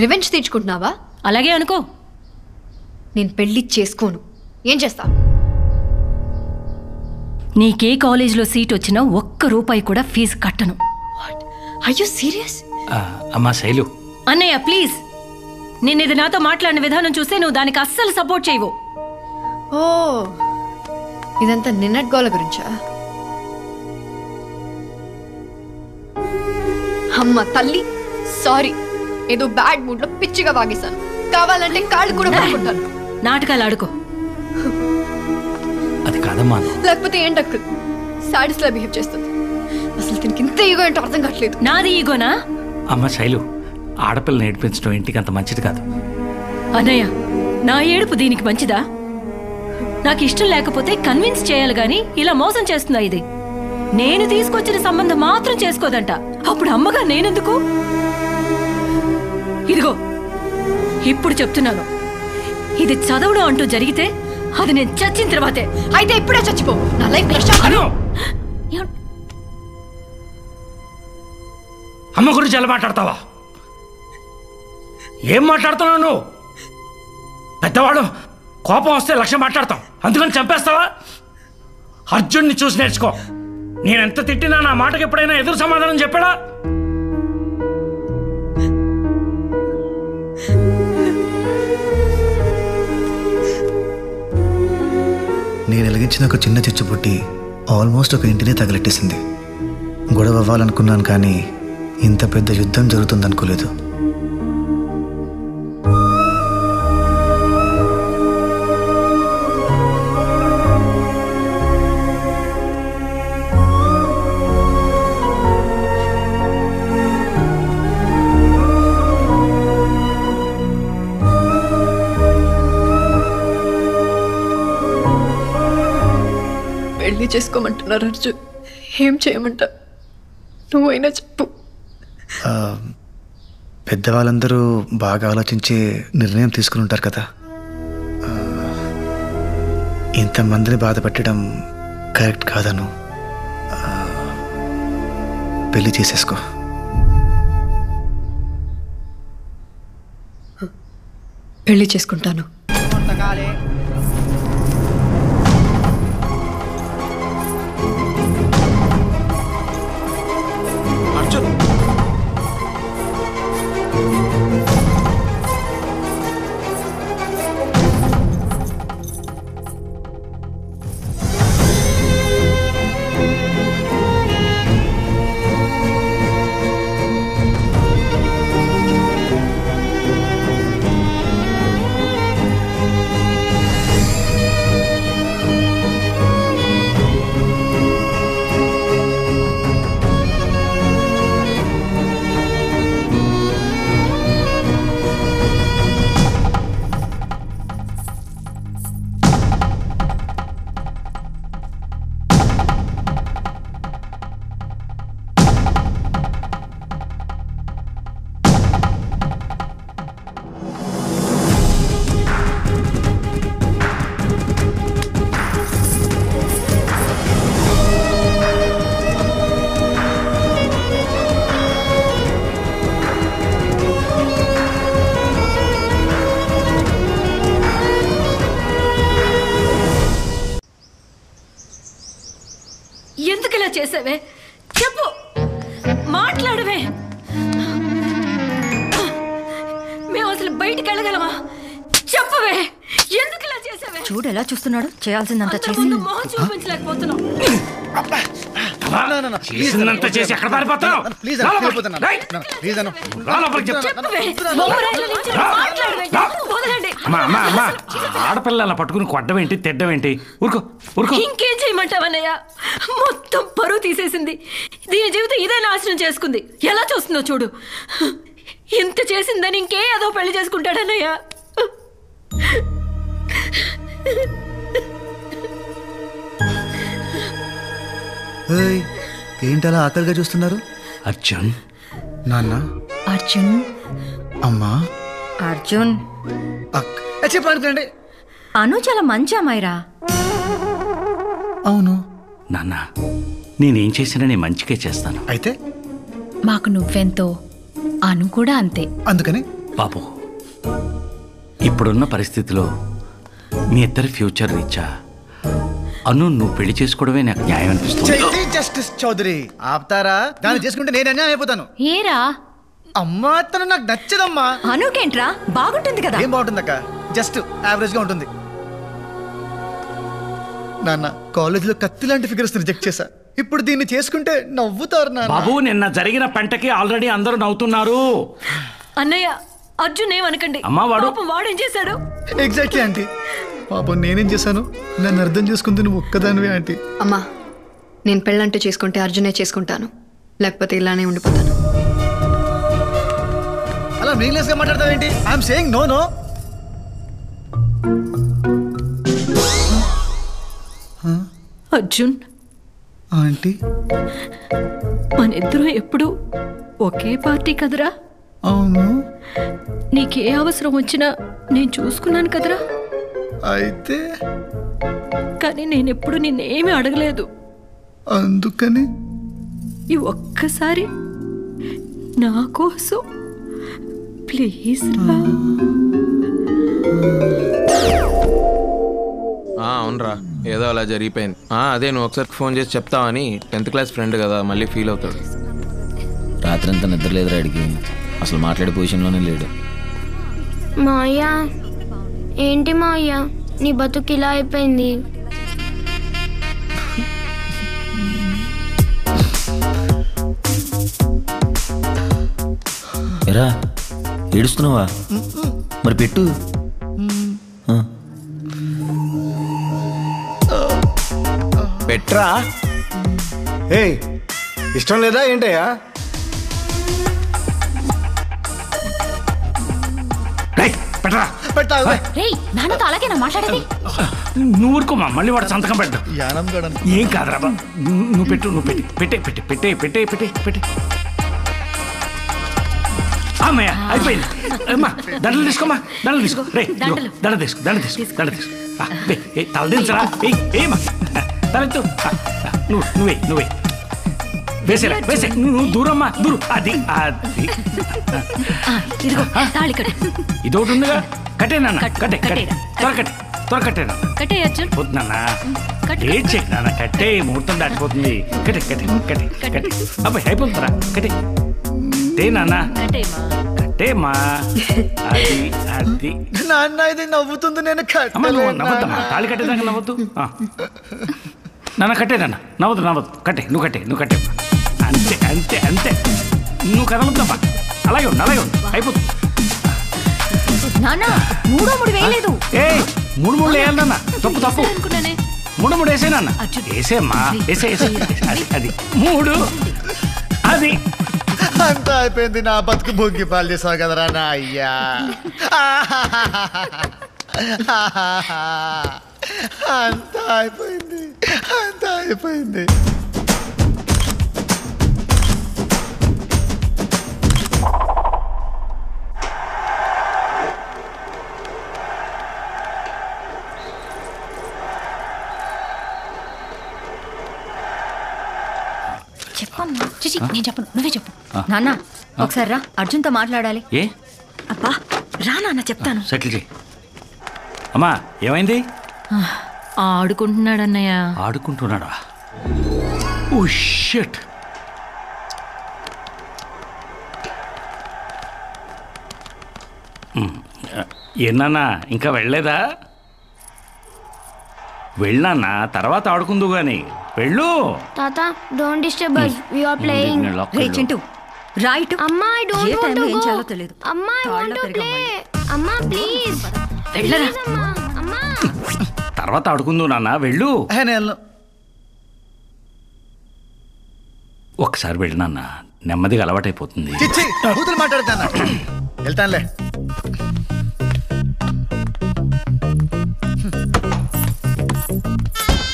రివెంజ్ తీర్చుకుంటున్నావా? అలాగే అనుకో. నేను పెళ్లి చేసుకోను. ఏం చేస్తా? నీకే కాలేజీలో సీట్ వచ్చినా ఒక్క రూపాయి కూడా ఫీజు కట్టను. Are you serious? అమ్మా శైలు. అన్నయ్య ప్లీజ్, నేనేది నాతో మాట్లాడిన విధానం చూస్తే నువ్వు దానికి అస్సలు సపోర్ట్ చేయవు. ఓ, ఇదంతా నిన్నటి గోల గురించా? అమ్మ తల్లి, సారీ. ఏదో బ్యాడ్ మూడ్ లో పిచ్చిగా వాగేశాను. కావాలంటే కాళ్ళు కూడా పట్టుకుంటాను. నాటకాలు ఆడుకో. అది కాదమ్మా. లేకపోతే ఏంటక్కు సాడిస్ లా బిహేవ్ చేస్తుంది. అసలు దీనికి ఇంత ఈగో ఏంటో అర్థం కావట్లేదు. నాది ఈగోనా? అమ్మ శైలు, ఆడపిల్లని ఏడిపించడం ఇంటికి అంత మంచిది కాదు. అన్నయ్య, నా ఏడుపు దీనికి మంచిదా? నాకు ఇష్టం లేకపోతే కన్విన్స్ చేయాలి గాని ఇలా మోసం చేస్తుందా ఇది? నేను తీసుకొచ్చిన సంబంధం మాత్రం చేసుకోదంట. అప్పుడు అమ్మగా నేనెందుకు? ఇదిగో ఇప్పుడు చెప్తున్నాను, ఇది చదవడం అంటూ జరిగితే అది నేను చచ్చిన తర్వాతే. అయితే ఇప్పుడే చచ్చిపో. నా లైఫ్ అమ్మ గురించి ఎలా మాట్లాడతావా? ఏం మాట్లాడుతున్నావు నువ్వు? పెద్దవాడు కోపం వస్తే లక్ష్యం మాట్లాడతాం, అందుకని చంపేస్తావా? అర్జున్ని చూసి నేర్చుకో. నేనెంత తిట్టినా నా మాటకి ఎప్పుడైనా ఎదురు సమాధానం చెప్పాడా? నేను వెలిగించిన ఒక చిన్న చిచ్చుబుట్టి ఆల్మోస్ట్ ఒక ఇంటినే తగలెట్టేసింది. గొడవ అవ్వాలనుకున్నాను, కానీ ఇంత పెద్ద యుద్ధం జరుగుతుందనుకోలేదు. పెళ్లి చేసుకోమంటున్నారు అర్జున్. ఏం చేయమంటా? నువ్వైనా చెప్పు. పెద్దవాళ్ళందరూ బాగా ఆలోచించి నిర్ణయం తీసుకుని ఉంటారు కదా. ఇంతమందిని బాధ పెట్టడం కరెక్ట్ కాదను. పెళ్లి చేసేసుకో. పెళ్లి చేసుకుంటాను. ఎందుకు ఇలా చేసావే? చెప్పు, మాట్లాడవే. మేము అసలు బయటికి వెళ్ళగలమా? చెప్పవే, ఎందుకు ఇలా చేసావే? చూడు ఎలా చూస్తున్నాడు. చేయాల్సిందంతా చేసి ముందు మొహం చూపించలేకపోతున్నాం. చేసినంత చేసి ఎక్కడ పారిపోతావు? ఆడపిల్ల అలా పట్టుకుని కొట్టడం ఏంటి, తిట్టడం ఏంటి? ఊరుకో ఊరుకో. ఇంకేం చేయమంటావన్నయ్య? మొత్తం పరువు తీసేసింది. దీని జీవితం ఇదే నాశనం చేసుకుంది. ఎలా చూస్తుందో చూడు. ఇంత చేసిందని ఇంకే ఏదో పెళ్లి చేసుకుంటాడన్నయ్య. ఏంటలా ఆకలిగా చూస్తున్నారు? అర్జున్, నాన్న, అర్జున్, అమ్మా, అర్జున్ చెప్పండి. అను చాలా మంచి అమ్మాయిరా. అవును నాన్న, నేనేం చేసినా నేను మంచిగా చేస్తాను. అయితే మాకు నువ్వెంతో అను కూడా అంతే. అందుకని బాబు, ఇప్పుడున్న పరిస్థితిలో మీ ఇద్దరి ఫ్యూచర్ రీచా అను నువ్వు పెళ్లి చేసుకోవడమే నాకు న్యాయం అనిపిస్తుంది. జస్టిస్ చౌదరి ఆపుతారా? దాన్ని చేసుకుంటే నేను అన్యాయం అయిపోతాను. ఏరా అమ్మా, తను నాకు నచ్చదమ్మా. అనుకేంట్రా, బాగుంటుంది కదా. ఏం బాగుంటుందక్క, జస్ట్ యావరేజ్ గా ఉంటుంది. నాన్న, కాలేజీలో కత్తి లాంటి ఫిగర్స్ రిజెక్ట్ చేశా. ఇప్పుడు దీన్ని చేసుకుంటే నవ్వుతారు నాన్న. బాబు, నిన్న జరిగిన పంటకి ఆల్రెడీ అందరూ నవ్వుతున్నారు. అన్నయ్య, అర్జున్ ఏమనకండి. అమ్మా, వాడేం చేశాడు? Exactly aunty. పాపం నేనేం చేశాను? నన్ను అర్థం చేసుకుంది నువ్వు ఒక్కదానివే ఆంటీ. అమ్మా, నేను పెళ్ళంటూ చేసుకుంటే అర్జునే చేసుకుంటాను, లేకపోతే ఇలానే ఉండిపోతాను. అలా మీనింగ్లెస్ గా మాట్లాడతావేంటి? I'm saying no no. Arjun aunty, మనిద్దరం ఎప్పుడు ఒకే పార్టీ కదరా? అవును. నీకే అవసరం వచ్చినా నేను చూసుకున్నాను కదరా. అయితే కానీ నేనెప్పుడు నిన్నేమీ అడగలేదు. అందుకని ఈ ఒక్కసారి నా కోసం ప్లీజ్ రా. అవునరా, ఏదో అలా జరిగిపోయింది. అదే నువ్వు ఒకసారి ఫోన్ చేసి చెప్తావని. 10th క్లాస్ ఫ్రెండ్ కదా, మళ్ళీ ఫీల్ అవుతాడు. రాత్రంతా నిద్ర లేదురా అడిగి, అసలు మాట్లాడే పొజిషన్లోనే లేడు. మాయా, ఏంటి మాయా నీ బతుకు ఇలా అయిపోయింది? ఎరా ఏడుస్తున్నావా? మరి పెట్టు. పెట్రా. ఏయ్, ఇష్టం లేదా ఏంటయ్యా? నాన్నతో అలాగేనా మాట్లాడేది? నువ్వు ఊరుకోమా, మళ్ళీ వాడు సంతకం పెట్టు. ఏం కాదురా, నువ్వు పెట్టు, నువ్వు పెట్టి పెట్టే పెట్టే పెట్టే పెట్టే పెట్టే పెట్టే. అమ్మయ్య, అయిపోయింది. అమ్మా, దండలు తీసుకోమా, దండలు తీసుకో. రే, దండ తీసుకో, దండ తీసుకో, దండ తీసుకో. తల దించరా. ఏమా, తలెత్తు. నువ్వే నువ్వే వేసేరా, వేసే. నువ్వు దూరమ్మా, దూరం. అది అది ఇది ఒకటి ఉందిగా. కట్టే నాన్న, కట్టే కట్టే, త్వర కట్టే, త్వర కట్టే నాన్న. కట్టే అర్జున్. వద్దు నాన్న, ఏం చేయకు నాన్న, కట్టే. ముహూర్తం దాటిపోతుంది. కట్టే కట్టే కట్టే కట్టే. అబ్బాయి అయిపోతుందిరా, కట్టే. కట్టే నాన్న, కట్టేమా. అది అది నాన్న, ఇది నవ్వుతుంది. నేను నవ్వద్దమ్మా, తాళి కట్టేదాకా నవ్వద్దు. నాన్న కట్టే నాన్న, నవ్వద్దు నవ్వద్దు. కట్టే, నువ్వు కట్టే, నువ్వు కట్టే. అంతే అంతే అంతే. నువ్వు కదలొద్దమ్మా, అలాగే ఉండు, అలాగే ఉండు. అయిపోతుంది. నాన్న, మూడో ముడి వేయలేదు. ఏ, మూడు వేయాలన్నా. తప్పు తప్పు. మూడు వేసేనా? వేసేమ్మా, వేసే వేసే. అది అది మూడు. అది అంతా అయిపోయింది. నా బతుకు భోగి పాలు చేసావు కదరా నా అయ్యా. అంతా అయిపోయింది, అంతా అయిపోయింది. చెప్పమ్మా. చిచి, నేను చెప్పను, నువ్వే చెప్పు. నాన్న, ఒకసారి రా, అర్జున్తో మాట్లాడాలి. ఏ? అబ్బా రా నాన్న, చెప్తాను. సెటిల్ చేయి. అమ్మా, ఏమైంది? ఆడుకుంటున్నాడు అన్నయ్య. ఆడుకుంటున్నాడా? Oh shit. ఏనా ఇంకా వెళ్ళలేదా? వెళ్ళన్నా, తర్వాత ఆడుకుందు గాని. వెళ్ళు. తాత don't disturb us, we are playing. రే చింటూ రైట్ అమ్మా ఐ డోంట్ ఏ వాంట్ టైంలో టు ఏం గో. చేయాలో తెలియదు. అమ్మా ఐ వాంట్ టు ప్లే. అమ్మా ప్లీజ్ వెళ్ళరా. అమ్మా అమ్మా తర్వాత ఆడుకుందు నాన్న, వెళ్ళు. ఒకసారి వెళ్ళు నాన్న, నెమ్మదిగా అలవాటైపోతుంది. కూతురు మాట్లాడతాను, వెళ్తానులే.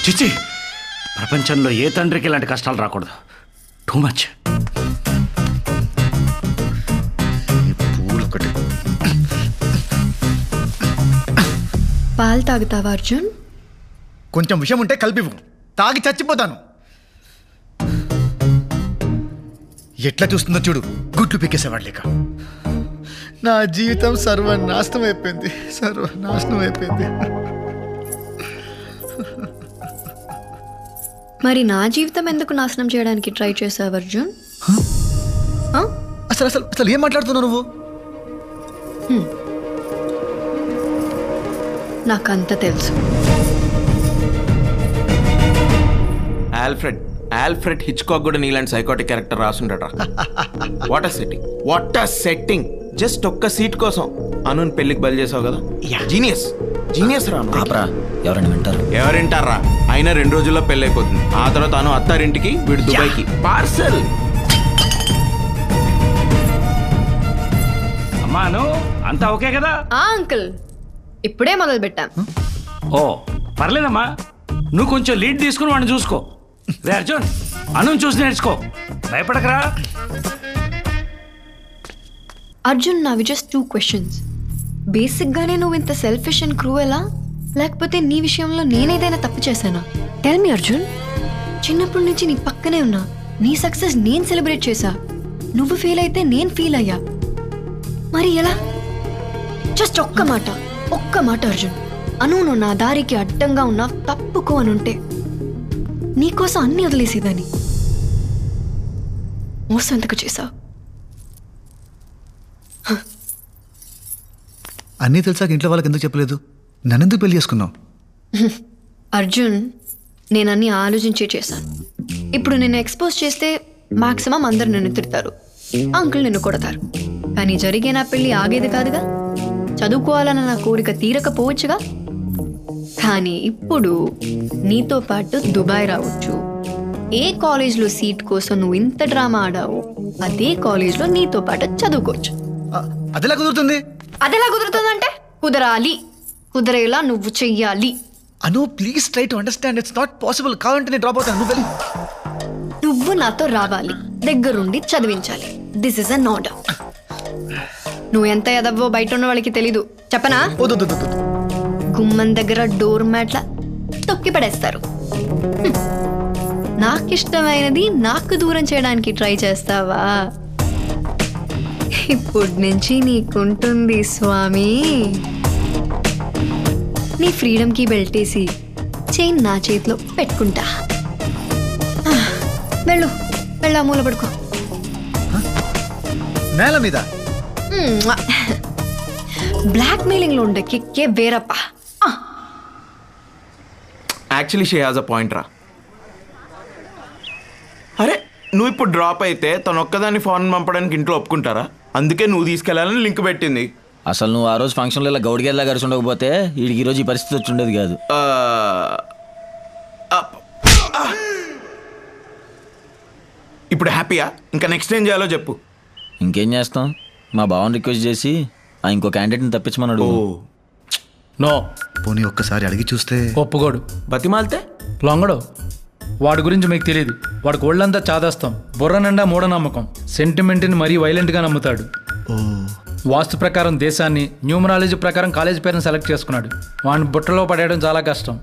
చిచ్చి, ప్రపంచంలో ఏ తండ్రికి ఇలాంటి కష్టాలు రాకూడదు. Too much. పాలు తాగుతావా అర్జున్? కొంచెం విషయం ఉంటే కలిపివు, తాగి చచ్చిపోతాను. ఎట్లా చూస్తుందో చూడు, గుడ్లు పీకేసేవాడు లేక. నా జీవితం సర్వనాశనం అయిపోయింది, సర్వనాశనం అయిపోయింది. మరి నా జీవితం ఎందుకు నాశనం చేయడానికి ట్రై చేసావు అర్జున్? అసలు అసలు అసలు ఏం మాట్లాడుతున్నావు నువ్వు? నాకంత తెలుసు. ఆల్ఫ్రెడ్ హిచ్కాక్ కూడా నీలాంటి సైకోటిక్ క్యారెక్టర్ రాసుండట. What a setting, what a setting. Just ఒక్క సీట్ కోసం అనుని పెళ్లికి బలి చేసావు కదా. జీనియస్ రా. ఎవరైనా వింటారు? ఎవరింటారా? అయినా 2 రోజుల్లో పెళ్లి అయిపోతుంది. ఆ తర్వాత అను అత్తారింటికి, వీడు దుబాయ్కి. పార్సల్. అమ్మాను అంతా ఓకే కదా? అంకుల్ ఇప్పుడే మొదలు పెట్టాం. ఓ పర్లేదమ్మా, నువ్వు కొంచెం లీడ్ తీసుకుని వాడిని చూసుకో. రే అర్జున్, అను చూసి నేర్చుకో, భయపడకరా. అర్జున్, నావి జస్ట్ 2 questions. బేసిక్గానే నువ్వు ఇంత సెల్ఫిష్ అండ్ క్రూయలా, లేకపోతే నీ విషయంలో నేనేదైనా తప్పు చేశానా? Tell me Arjun. చిన్నప్పటి నుంచి నీ పక్కనే ఉన్నా, నీ సక్సెస్ నేను సెలబ్రేట్ చేశా, నువ్వు ఫీల్ అయితే నేను ఫీల్ అయ్యా. మరి ఎలా? జస్ట్ ఒక్క మాట అర్జున్. అను నువ్వు నా దారికి అడ్డంగా ఉన్నా తప్పుకో అనుంటే నీకోసం అన్ని వదిలేసేదాన్ని. మోసం ఎందుకు చేశావు? అన్నీ తెలిసాక ఇంట్లో వాళ్ళకి ఎందుకు చెప్పలేదు? నన్నెందుకు పెళ్లి చేసుకున్నావు? అర్జున్, నేను అన్ని ఆలోచించే చేశాను. ఇప్పుడు నిన్ను ఎక్స్పోజ్ చేస్తే మాక్సిమం అందరు నిన్ను తిడతారు, అంకుల్ నిన్ను కొడతారు. కానీ జరిగే నా పెళ్ళి ఆగేది కాదుగా. చదువుకోవాలన్న నా కోరిక తీరకపోవచ్చుగా. కానీ ఇప్పుడు నీతో పాటు దుబాయ్ రావచ్చు. ఏ కాలేజ్లో సీట్ కోసం నువ్వు ఇంత డ్రామా ఆడావు, అదే కాలేజ్లో నీతో పాటు చదువుకోవచ్చు. అదెలా కుదురుతుంది? అదెలా కుదురుతుందంటే కుదరాలి, కుదరేలా నువ్వు చెయ్యాలి. Anu please try to understand, it's not possible. కావాలంటే నేను డ్రాప్ అవుతాను, నువ్వు వెళ్ళి. నువ్వు నాతో రావాలి, దగ్గరుండి చదివించాలి. This is an order. నువ్వు ఎంత ఎదవ్వో బయట ఉన్న వాళ్ళకి తెలీదు, చెప్పనా? గుమ్మం దగ్గర డోర్ మ్యాట్ల తొక్కి పడేస్తారు. నాకిష్టమైనది నాకు దూరం చేయడానికి ట్రై చేస్తావా? ఇప్పటి నుంచి నీకుంటుంది స్వామి. నీ ఫ్రీడమ్కి బెల్టేసి చైన్ నా చేతిలో పెట్టుకుంటా. వెళ్ళా మూల పడుకో. నేల మీద బ్లాక్ మెయిలింగ్ లో ఉండే కిక్కే వేరప్ప. Actually she has a point రా. అరే నువ్వు ఇప్పుడు డ్రాప్ అయితే తను ఒక్కదాన్ని ఫోన్ పంపడానికి ఇంట్లో ఒప్పుకుంటారా? అందుకే నువ్వు తీసుకెళ్లాలని లింక్ పెట్టింది. అసలు నువ్వు ఆ రోజు ఫంక్షన్లో ఇలా గౌడిగేలా కలిసి ఉండకపోతే వీడికి ఈరోజు ఈ పరిస్థితి వచ్చి ఉండేది కాదు. ఇప్పుడు హ్యాపీయా? ఇంకా నెక్స్ట్ ఏం చేయాలో చెప్పు. ఇంకేం చేస్తాం, మా బావని రిక్వెస్ట్ చేసి ఇంకో క్యాండిడేట్ని తప్పించమన్నాడు. నో పోనీ ఒక్కసారి అడిగి చూస్తే ఒప్పుకోడు. బతిమాలితే లొంగడు. వాడి గురించి మీకు తెలియదు. వాడికి ఒళ్ళంతా చాదేస్తాం, బుర్ర నిండా మూఢనమ్మకం, సెంటిమెంట్ని మరీ వైలెంట్గా నమ్ముతాడు. వాస్తు ప్రకారం దేశాన్ని, న్యూమరాలజీ ప్రకారం కాలేజ్ పేరుని సెలెక్ట్ చేసుకున్నాడు. వాడిని బుట్టలో పడేయడం చాలా కష్టం.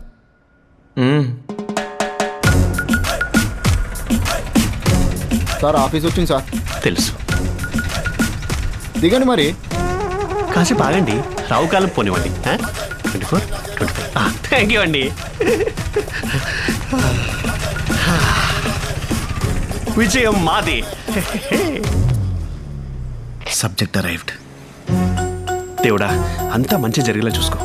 సార్ ఆఫీస్ వచ్చింది సార్. తెలుసు. దిగండి మరి. కాసేపు ఆగండి, రావు కాలం పోనివ్వండి. 24, 25. థ్యాంక్ యూ అండి. విజయం మాది. Subject arrived. దేవుడా, అంతా మంచి జరిగేలా చూసుకో.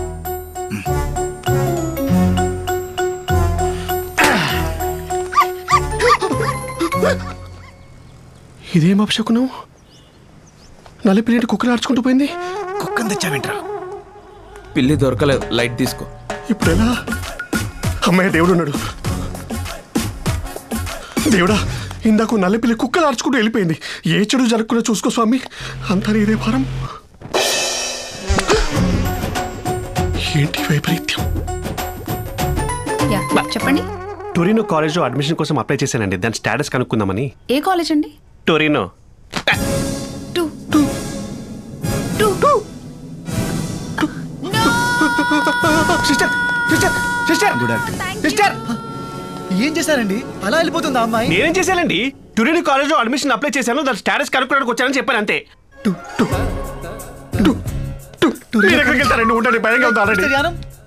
ఇదేం అపశకునం? నల్ల పిల్లి కుక్కలు ఆడుచుకుంటూ పోయింది. కుక్కను తెచ్చావేంట్రా? పిల్లి దొరకలేదు, లైట్ తీసుకో. ఇప్పుడు ఎలా? అమ్మాయి దేవుడు ఉన్నాడు. దేవుడా, ఇందాక నల్ల పిల్లి కుక్కలు ఆడుచుకుంటూ వెళ్ళిపోయింది. ఏ చెడు జరగకుండా చూసుకో స్వామి. అంతా ఇదే భారం. ఏంటి వైపరీత్యం? చెప్పండి. టొరినో కాలేజ్లో అడ్మిషన్ కోసం అప్లై చేశానండి. దాని స్టేటస్ కనుక్కుందామని. ఏ కాలేజ్ అండి? టొరినో. ఏం చేశారండి? అలా వెళ్ళిపోతుంది ఆ అమ్మాయి. నేనేం చేశానండి? టొరినో కాలేజ్లో అడ్మిషన్ అప్లై చేశాను. దాని స్టేటస్ కనుక్కోడానికి వచ్చానని చెప్పాను అంతే.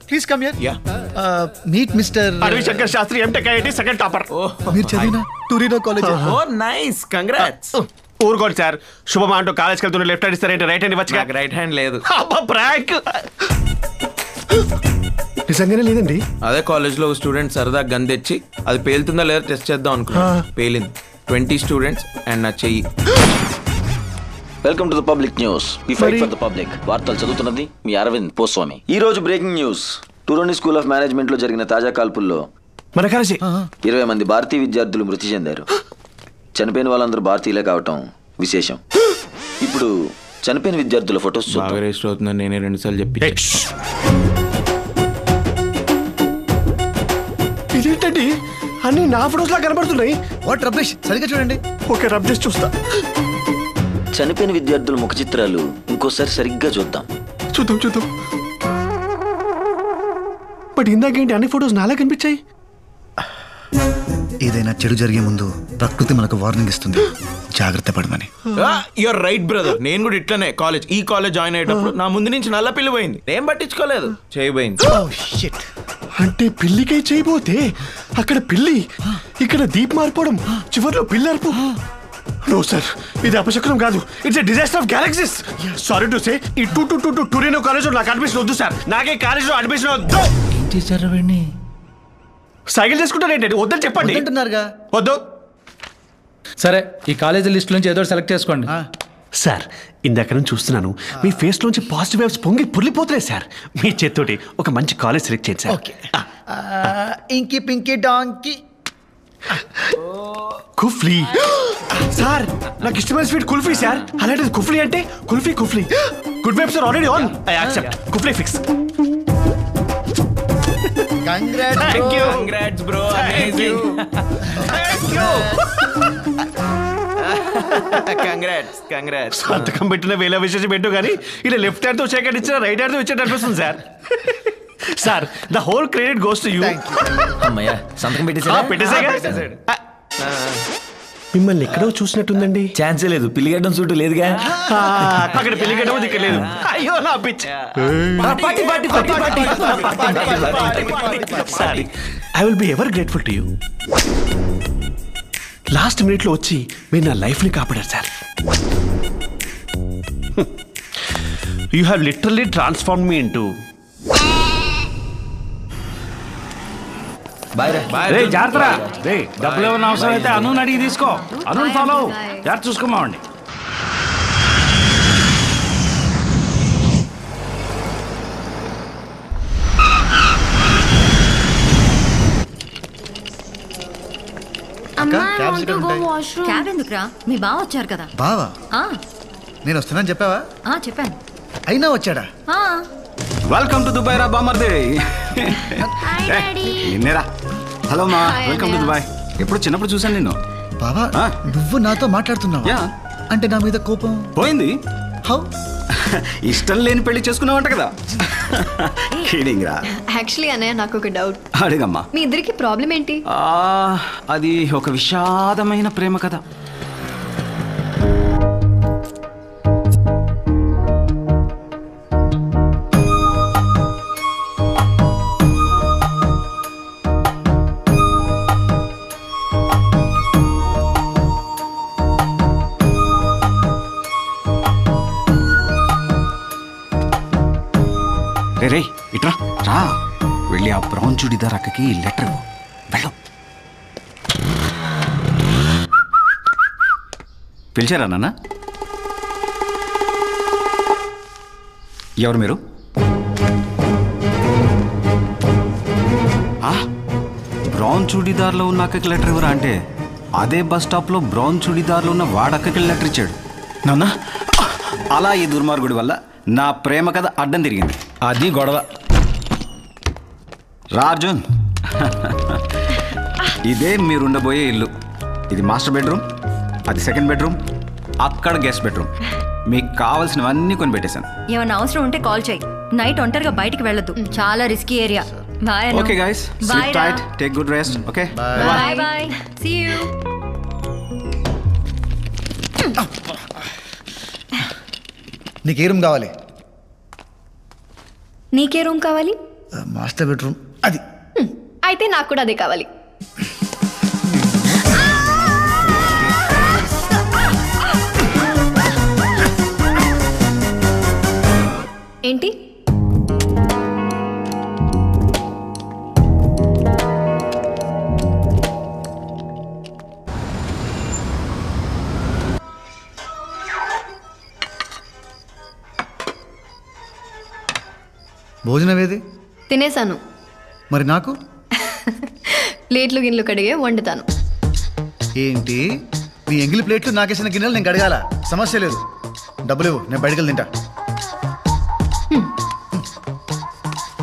Please come here. Meet mister Adavi Shankar Shastri, M Tech IIT second topper. మీరు చదివిన Torino college. Oh nice, congrats. ఊరుకోండి సార్. శుభమా అంటూ కాలేజ్కి వెళ్తున్న లెఫ్ట్ హ్యాండ్ ఇస్తారేంటి? రైట్ హ్యాండ్ ఇవ్వచ్చు. రైట్ హ్యాండ్ లేదు. ప్రాంక్. నిజంగానే లేదండి. అదే కాలేజ్లో ఒక స్టూడెంట్ సరదా గన్ తెచ్చి అది పేలుతుందా లేదా టెస్ట్ చేద్దాం అనుకున్నా. పేలింది. 20 స్టూడెంట్స్ అండ్ నా చెయ్యి. Welcome to the public news. We fight for the public. వార్తలు చదువుతున్నది మీ అరవింద్ పోస్వామి. ఈ రోజు breaking news. Torino school of management లో జరిగిన తాజా కాల్పుల్లో 20 మంది భారతీయ విద్యార్థులు మృతి చెందారు. చనిపోయిన వాళ్ళందరూ భారతీయులే కావటం విశేషం. ఇప్పుడు చనిపోయిన విద్యార్థుల ఫొటోస్ బాగా రిజిస్టర్ అవుతుందని నేనే 2 సార్లు చెప్పి. ఇదేంటండి అన్ని నా ఫొటోస్ లా కనబడుతున్నాయి? What rubbish. సరిగ్గా చూడండి. ఓకే, రబ్ చేసి చూస్తా. చనిపోయిన విద్యార్థుల ముఖ చిత్రాలు ఇంకోసారి సరిగ్గా చూద్దాం. చూద్దాం. బట్ ఇందాకేంటి అన్ని ఫొటోస్ నాలా కనిపించాయి? ఏదైనా చెడు జరిగే ముందు ప్రకృతి మనకు వార్నింగ్ ఇస్తుంది, జాగ్రత్త పడమని. You're right brother. నేను కూడా ఇట్లనే ఈ కాలేజ్ జాయిన్ అయ్యేటప్పుడు నా ముందు నుంచి నల్ల పిల్లి పోయింది. నేను పట్టించుకోలేదు, చేయబోయింది. అంటే పిల్లికై చేయబోతే అక్కడ పిల్లి, ఇక్కడ దీప్ మారిపోవడం, చివరిలో పిల్లి అరుపు. నో సార్, ఇది అపశకునం కాదు. It's a disaster of galaxies. Sorry to say, ఈ టొరినో కాలేజ్ నాకు అడ్మిషన్ వద్దు సార్. నాకే కాలేజ్ లో అడ్మిషన్ వద్దు. ఏం చేశారు వీడిని? సైకిల్ చేసుకుంటారేంటండి? వద్దని చెప్పండి. వద్దు. సరే, ఈ కాలేజీ లిస్ట్ నుంచి ఏదో సెలెక్ట్ చేసుకోండి. సార్, ఇందాక నుంచి చూస్తున్నాను మీ ఫేస్ లోంచి పాజిటివ్ వైబ్స్ పొంగి పుర్లిపోతున్నాయి సార్. మీ చేత్తోటి ఒక మంచి కాలేజ్ సెలెక్ట్ చేయండి సార్. ఇంకి పింకి డాంకి కుఫ్లీ. సార్, నాకు ఇష్టమైన స్వీట్ కుల్ఫీ సార్. అలాంటిది కుఫ్లీ అంటే kulfi. Good vibes are already on. I accept. కుఫ్లీ fix. Congrats bro. Amazing. Congrats. సంతకం పెట్టిన వేల విశేషం పెట్టు కానీ ఇలా లెఫ్ట్ హ్యాండ్ తో షేక్ హ్యాండ్ ఇచ్చిన రైట్ హ్యాండ్ తో ఇచ్చేట అనిపిస్తుంది sir. Sir, the whole credit goes to you. అమ్మయ్యా, సంతకం పెట్టేసాడు. మిమ్మల్ని ఎక్కడో చూసినట్టుందండి. ఛాన్సే లేదు. పిల్లిగడ్డం చుట్టూ లేదుగా. అక్కడ పిల్లిగడ్డం దిక్కు లేదు. అయ్యో నా pitch. Sorry, I will be ever grateful to you. Last minute లో వచ్చి మీరు నా లైఫ్ ని కాపాడారు sir. You have literally transform me into. జాగ్రత్త. డబ్బులు ఏమైనా అవసరం అయితే అను అడిగి తీసుకో. అను ఫాలో. జాగ్రత్త చూసుకోమావండి. క్యాబ్ ఎందుకురా? మీ బావ వచ్చారు కదా. బావా? నేను వస్తున్నాను చెప్పావా? చెప్పాను. అయినా వచ్చాడా? వెల్కమ్ టు దుబాయ్ రా బామర్ది. నిన్నేరా. హలో మా, వెల్కమ్ టు దుబాయ్. ఎప్పుడు చిన్నప్పుడు చూసాను నిన్ను. బావా, నువ్వు నాతో మాట్లాడుతున్నావా? అంటే నా మీద కోపం పోయింది. హౌ? ఇష్టం లేని పెళ్లి చేసుకున్నావంట కదా. కిడింగ్ రా. యాక్చువల్లీ అన్నయ్య, నాకు ఒక డౌట్. అడిగమ్మా. మీ ఇద్దరికి ప్రాబ్లం ఏంటి? అది ఒక విషాదమైన ప్రేమ కథ. రే ఇట్రా రా. వెళ్ళి ఆ బ్రౌన్ చుడిదార్ అక్కకి లెటర్ వెళ్ళు. పిలిచారా నాన్న? ఎవరు మీరు? బ్రౌన్ చూడీదార్లో ఉన్న అక్కకి లెటర్ ఇవ్వరా అంటే అదే బస్ స్టాప్లో బ్రౌన్ చూడీదార్లో ఉన్న వాడక్కకి లెటర్ ఇచ్చాడు. నాన్న, అలా ఈ దుర్మార్గుడి వల్ల నా ప్రేమ కథ అడ్డం తిరిగింది. అది గొడవ. రా అర్జున్. ఇదే మీరుండబోయే ఇల్లు. ఇది మాస్టర్ బెడ్రూమ్, అది సెకండ్ బెడ్రూమ్, అక్కడ గెస్ట్ బెడ్రూమ్. మీకు కావాల్సినవన్నీ కొని పెట్టేశాను. ఏమైనా అవసరం ఉంటే కాల్ చేయి. నైట్ ఒంటరిగా బయటికి వెళ్ళొద్దు, చాలా risky area. Bye. Okay guys, sleep tight, take good rest. Okay, bye bye, see you. నీకే రూమ్ కావాలి? నీకే రూమ్ కావాలి? Master bedroom. అది అయితే నాకు కూడా అదే కావాలి. ఏంటి? భోజనం ఏది? తినేసాను. మరి నాకు? ప్లేట్లు గిన్నెలు కడిగే వండుతాను. ఏంటి, నీ ఎంగిలి ప్లేట్లు నాకేసిన గిన్నెలు నేను కడగాల? సమస్య లేదు, డబ్బులు ఇవ్వు, నేను బయటకు తింటా.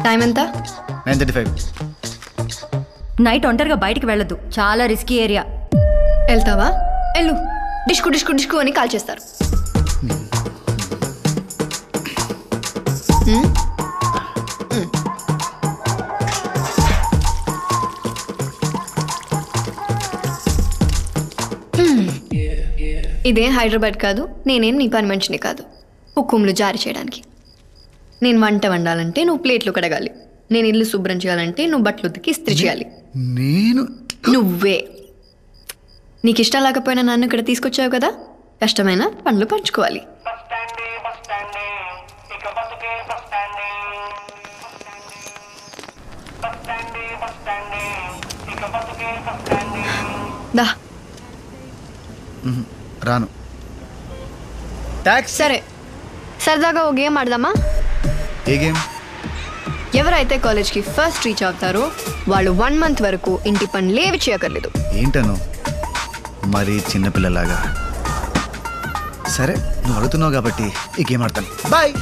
టైం ఎంత? 9:35. నైట్ ఒంటరిగా బయటికి వెళ్ళొద్దు, చాలా రిస్కీ ఏరియా. వెళ్తావా? వెళ్ళు. డిష్కు డిష్కు డిష్కు అని కాల్ చేస్తారు. ఇదేం హైదరాబాద్ కాదు, నేనేం నీ పని మనిషిని కాదు హుకుంలు జారీ చేయడానికి. నేను వంట వండాలంటే నువ్వు ప్లేట్లు కడగాలి, నేను ఇల్లు శుభ్రం చేయాలంటే నువ్వు బట్టలు ఉతికి ఇస్త్రీ చేయాలి. నువ్వే. నీకు ఇష్టం లేకపోయినా నన్ను ఇక్కడ తీసుకొచ్చావు కదా, కష్టమైన పనులు పంచుకోవాలి. దా. రాను. సరే, సరదాగా ఓ గేమ్ ఆడదామా? ఏ గేమ్? ఎవరైతే కాలేజ్కి ఫస్ట్ రీచ్ అవుతారో వాళ్ళు 1 మంత్ వరకు ఇంటి పనులేవి చేయక్కర్లేదు. ఏంటను మరి చిన్నపిల్లలాగా? సరే, నువ్వు అడుగుతున్నావు కాబట్టి ఈ గేమ్ ఆడతాను. బాయ్.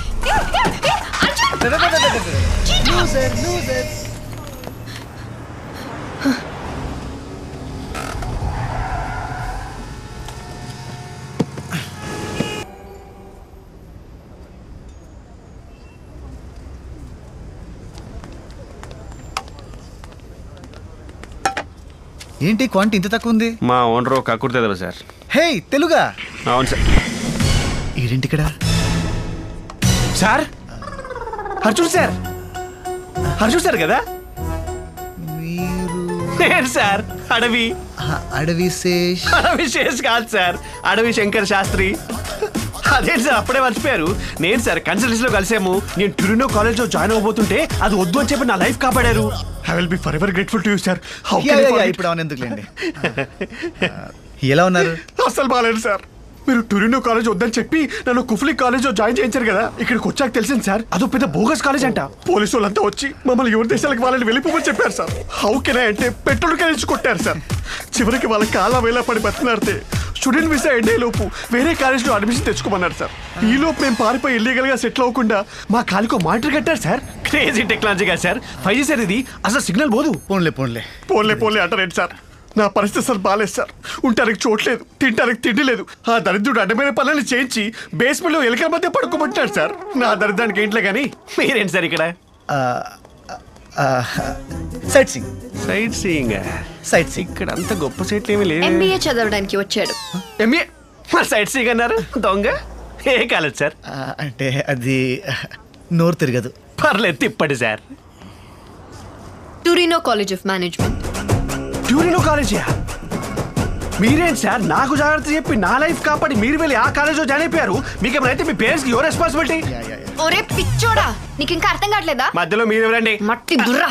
ఏంటి క్వాంటిటీ ఇంత తక్కువ ఉంది? మా ఓనర్ కక్కుర్తుంది సార్. హే, తెలుగా? అవును సార్. ఏంటి ఇక్కడ? Sir Arjun sir, Arjun sir కదా? నేను సార్ అడవి శేష్. అడవి శేష్ కాదు సార్, అడవి శంకర్ శాస్త్రి. అదేంటి సార్ అప్పుడే మర్చిపోయారు? నేను సార్ కన్సల్టెన్సీలో కలిసాము. నేను ట్యూరినో కాలేజ్లో జాయిన్ అవ్వబోతుంటే అది వద్దు అని చెప్పి నా లైఫ్ కాపాడారు. I will be for ever grateful to you sir. ఇప్పుడు అవును, ఎందుకులేండి. ఎలా ఉన్నారు? అసలు బాగాలేదు సార్. మీరు టూరినో కాలేజ్ వద్దని చెప్పి నన్ను కుఫ్లీ కాలేజ్ లో జాయిన్ చేయించారు కదా. ఇక్కడికి వచ్చాక తెలిసింది సార్, అదో పెద్ద బోగస్ కాలేజ్ అంట. పోలీసు వాళ్ళంతా వచ్చి మమ్మల్ని ఎవరి దేశాలకు వాళ్ళని వెళ్ళిపోమని చెప్పారు సార్. హౌ కెన్ ఐ అంటే పెట్రోల్ కలిసి కొట్టారు సార్. చివరికి వాళ్ళ కాలా వేలా పడి బతికినాడితే స్టూడెంట్ వీసా ఎండే లోపు వేరే కాలేజ్ లో అడ్మిషన్ తెచ్చుకోమన్నారు సార్. ఈ లోపు మేము పారిపోయి ఇల్లీగల్ గా సెటిల్ అవ్వకుండా మా కాలికో మానిటర్ కట్టారు సార్. క్రేజీ టెక్నాలజీ కదా సార్. 5G సార్ ఇది, అసలు సిగ్నల్ పోదు. పోన్లే అంటారేంటి సార్? నా పరిస్థితి అసలు బాగాలేదు సార్. ఉండటానికి చోట్లేదు, తినడానికి తిండి లేదు. ఆ దరిద్రుడు అడ్డమైన పనులను చేయించి బేస్మెంట్ లో ఎలుకల మధ్య పడుకోబట్టాడు సార్. నా దరిద్రానికి ఏంట్లే కానీ మీరేంటి సార్ ఇక్కడ? Sight seeing. సైట్ సీయింగ్ ఇక్కడ అంత గొప్ప సైట్లు ఏమీ లేదు. MBA చదవడానికి వచ్చాడు. MBA? సైట్ సీయింగ్ అన్నారు దొంగ. ఏ కాలేజ్ సార్? అంటే అది నోరు తిరగదు. పర్లేదు తిప్పండి sir. Torino college of management. Torino కాలేజా? మీరేంటి సార్ నాకు జాగ్రత్త చెప్పి నా లైఫ్ కాపాడి మీరు వెళ్ళి ఆ కాలేజ్లో జాయిన్ అయిపోయారు. మీకు ఏమైనా మీ పేరెంట్స్ కి యువర్ రెస్పాన్సిబిలిటీ. ఒరే పిచ్చోడా, నీకు ఇంకా అర్థం కావట్లేదా? మధ్యలో మీరు ఎవరండి? మట్టి బుర్రా.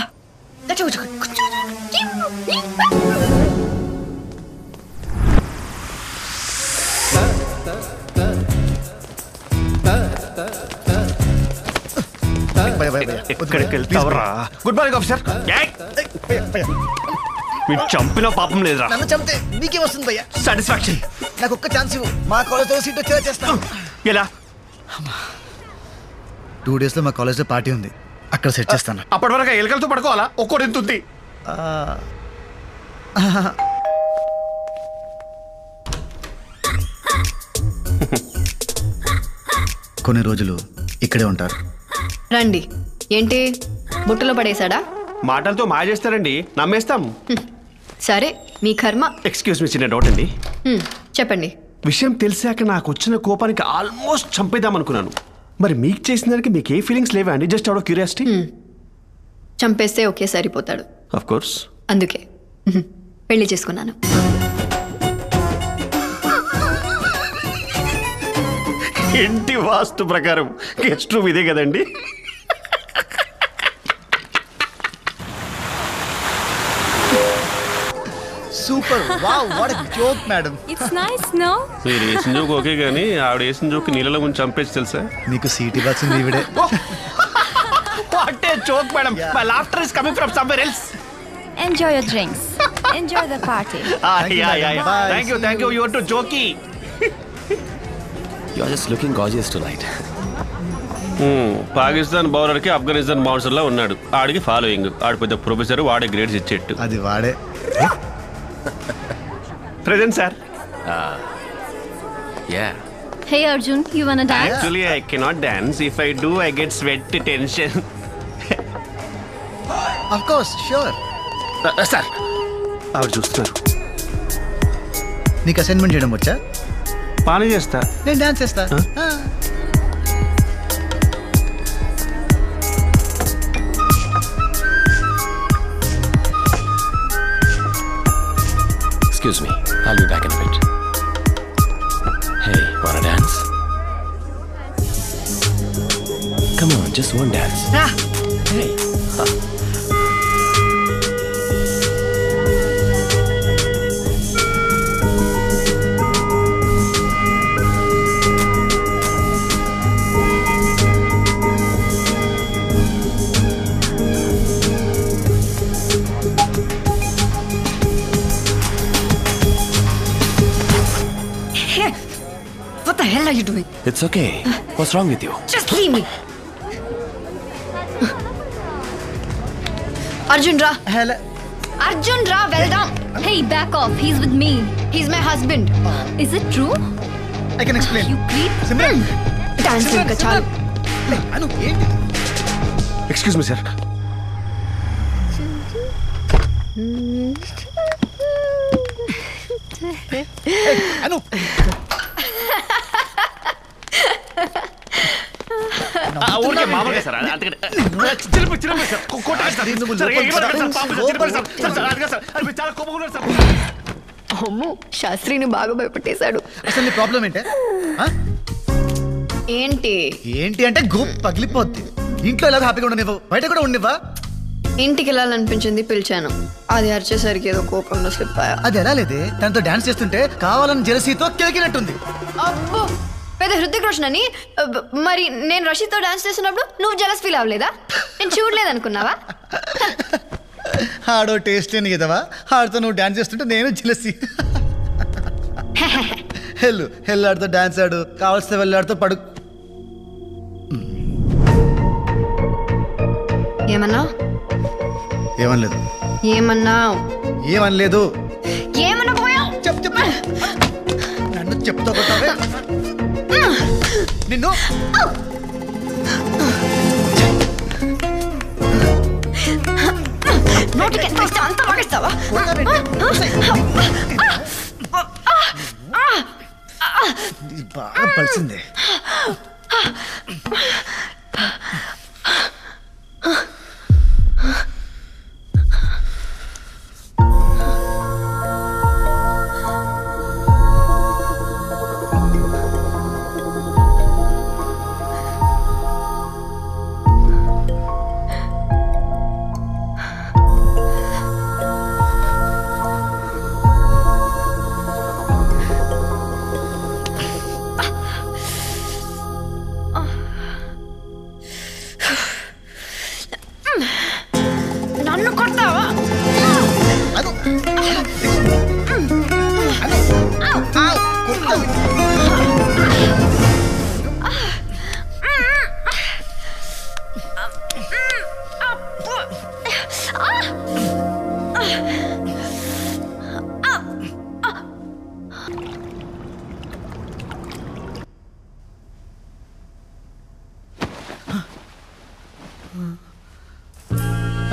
ఎక్కడికి వెళ్తావరా? Good morning officer. మీరు చంపిన పాపం లేదురా. నన్ను చంపితే నీకే వస్తుంది భయ్యా సాటిస్ఫాక్షన్. నాకు ఒక్క ఛాన్స్ ఇవ్వు, మా కాలేజ్లో సీట్ వచ్చేలా చేస్తాను. ఎలా? 2 డేస్లో మా కాలేజ్లో పార్టీ ఉంది, అక్కడ సెట్ చేస్తాను. అప్పటి వరకు ఎలుకలతో పడుకోవాలా? ఒక్కోటి ఎంత ఉంది? కొన్ని రోజులు ఇక్కడే ఉంటారు. రండి. ఏంటి బుట్టలో పడేశాడా? మాటలతో మాయ చేస్తారండి, నమ్మేస్తాం. సరే మీ కర్మ. ఎక్స్క్యూజ్ మీ, చిన్న డౌట్ అండి. చెప్పండి. విషయం తెలిసాక నాకు వచ్చిన కోపానికి ఆల్మోస్ట్ చంపేద్దాం అనుకున్నాను. మరి మీకు చేసిన దానికి మీకు ఏ ఫీలింగ్స్ లేవా అండి? Just out of curiosity. చంపేస్తే ఒకే సరిపోతాడు. Of course. అందుకే పెళ్లి చేసుకున్నాను. ఇంటి వాస్తు ప్రకారం గెస్ట్ రూమ్ ఇదే కదండి? Super. Wow, what a joke madam. It's nice no. మీరు వేసిన జోక్ ఓకే కానీ ఆవిడ వేసిన జోక్ నీళ్ళలో ముంచి చంపేసి తెలుసా? నీకు సీట్ ఇవ్వాల్సింది ఈవిడే. What a joke madam. My laughter is coming from somewhere else. Enjoy your drinks, enjoy the party. Thank you. You are too jokey. You are just looking gorgeous tonight. Pakistan bowler కి Afghanistan bouncer లా ఉన్నాడు. ఆడికి following. ఆడు పెద్ద professor, వాడే grades ఇచ్చేట్టు. అది వాడే. Present sir. Yeah. Hey Arjun, you wanna dance? Actually, I cannot dance. If I do, I get sweat tension. Of course, sure. Sir, ఆవిడ చూస్తున్నారు. నీకు అసైన్మెంట్ చేయడం వచ్చా? పానీ చేస్తా. నేను డాన్స్ చేస్తా. Excuse me, I'll be back in a bit. Hey, wanna dance? Come on, just one dance. Hey. What the hell are you doing? It's okay. What's wrong with you? Just leave me. Arjun ra. Hello. Arjun ra, వెళ్దాం. Hey, back off. He's with me. He's my husband. Is it true? I can explain. You creep. Simran. Dance ఇంకా చాలు. అను ఏంటి? Excuse me, sir. అను. ఊరికే మామూలుగా sir. శాస్త్రిని బాగా భయపెట్టేశాడు. అసలు నీ problem ఏంటే? ఏంటి ఏంటి అంటే గూప్ పగిలిపోద్ది. ఇంట్లో ఎలా హ్యాపీగా ఉండనివ్వు, బయట కూడా ఉండనివ్వా? ఇంటికి వెళ్ళాలనిపించింది, పిలిచాను. అది అరిచేసరికి ఏదో కోపంలో స్లిప్ అయ్యా. అది ఎలా లేదే, తనతో డాన్స్ చేస్తుంటే కావాలని జెలసీతో కెలికినట్టుంది. అబ్బో, పెద్ద హృతిక్ రోషన్ అని. మరి నేను రషీద్తో డాన్స్ చేసినప్పుడు నువ్వు జెలస్ ఫీల్ అవ్వలేదా? నేను చూడలేదనుకున్నావా? ఆడో టేస్ట్ లేని కదవా, ఆడితో నువ్వు డాన్స్ చేస్తుంటే నేను జెలసీ. హెల్ ఆడితో డాన్స్ ఆడు, కావాల్సిన వెళ్ళాడితో పడు. ఏమన్నా? ఏమనలేదు. ఏమన్నావు? ఏమనలేదు. ఏమన్నా పోయా? చెప్పు. నన్ను చెప్తా కొట్టావే నిన్ను. నోటికి ఎంత ఇష్టం అంత వాడిస్తావా? బాగా పలిసిందే.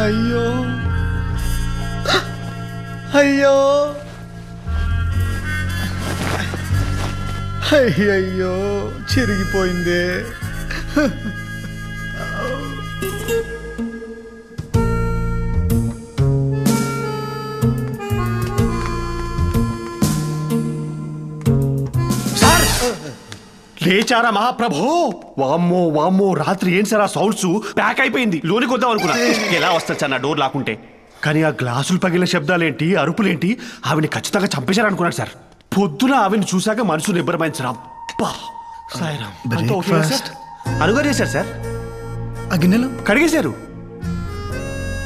అయ్యో అయ్యో అయ్యయ్యో చిరిగిపోయిందే. లేచారా మహాప్రభు? వామ్మో వామ్మో, రాత్రి ఏం సార్ ఆ సౌండ్స్? ప్యాక్ అయిపోయింది, లోనికి వద్దాం అనుకున్నా. ఎలా వస్తుంది సార్ నా డోర్ లాక్కుంటే? కానీ ఆ గ్లాసులు పగిలిన శబ్దాలేంటి, అరుపులేంటి, ఆవిని ఖచ్చితంగా చంపేశారనుకున్నాడు సార్. పొద్దున ఆవిని చూశాక మనసు నిబ్బరమైంది. అనుగారు చేశారు సార్. ఆ గిన్నెలు కడిగేశారు,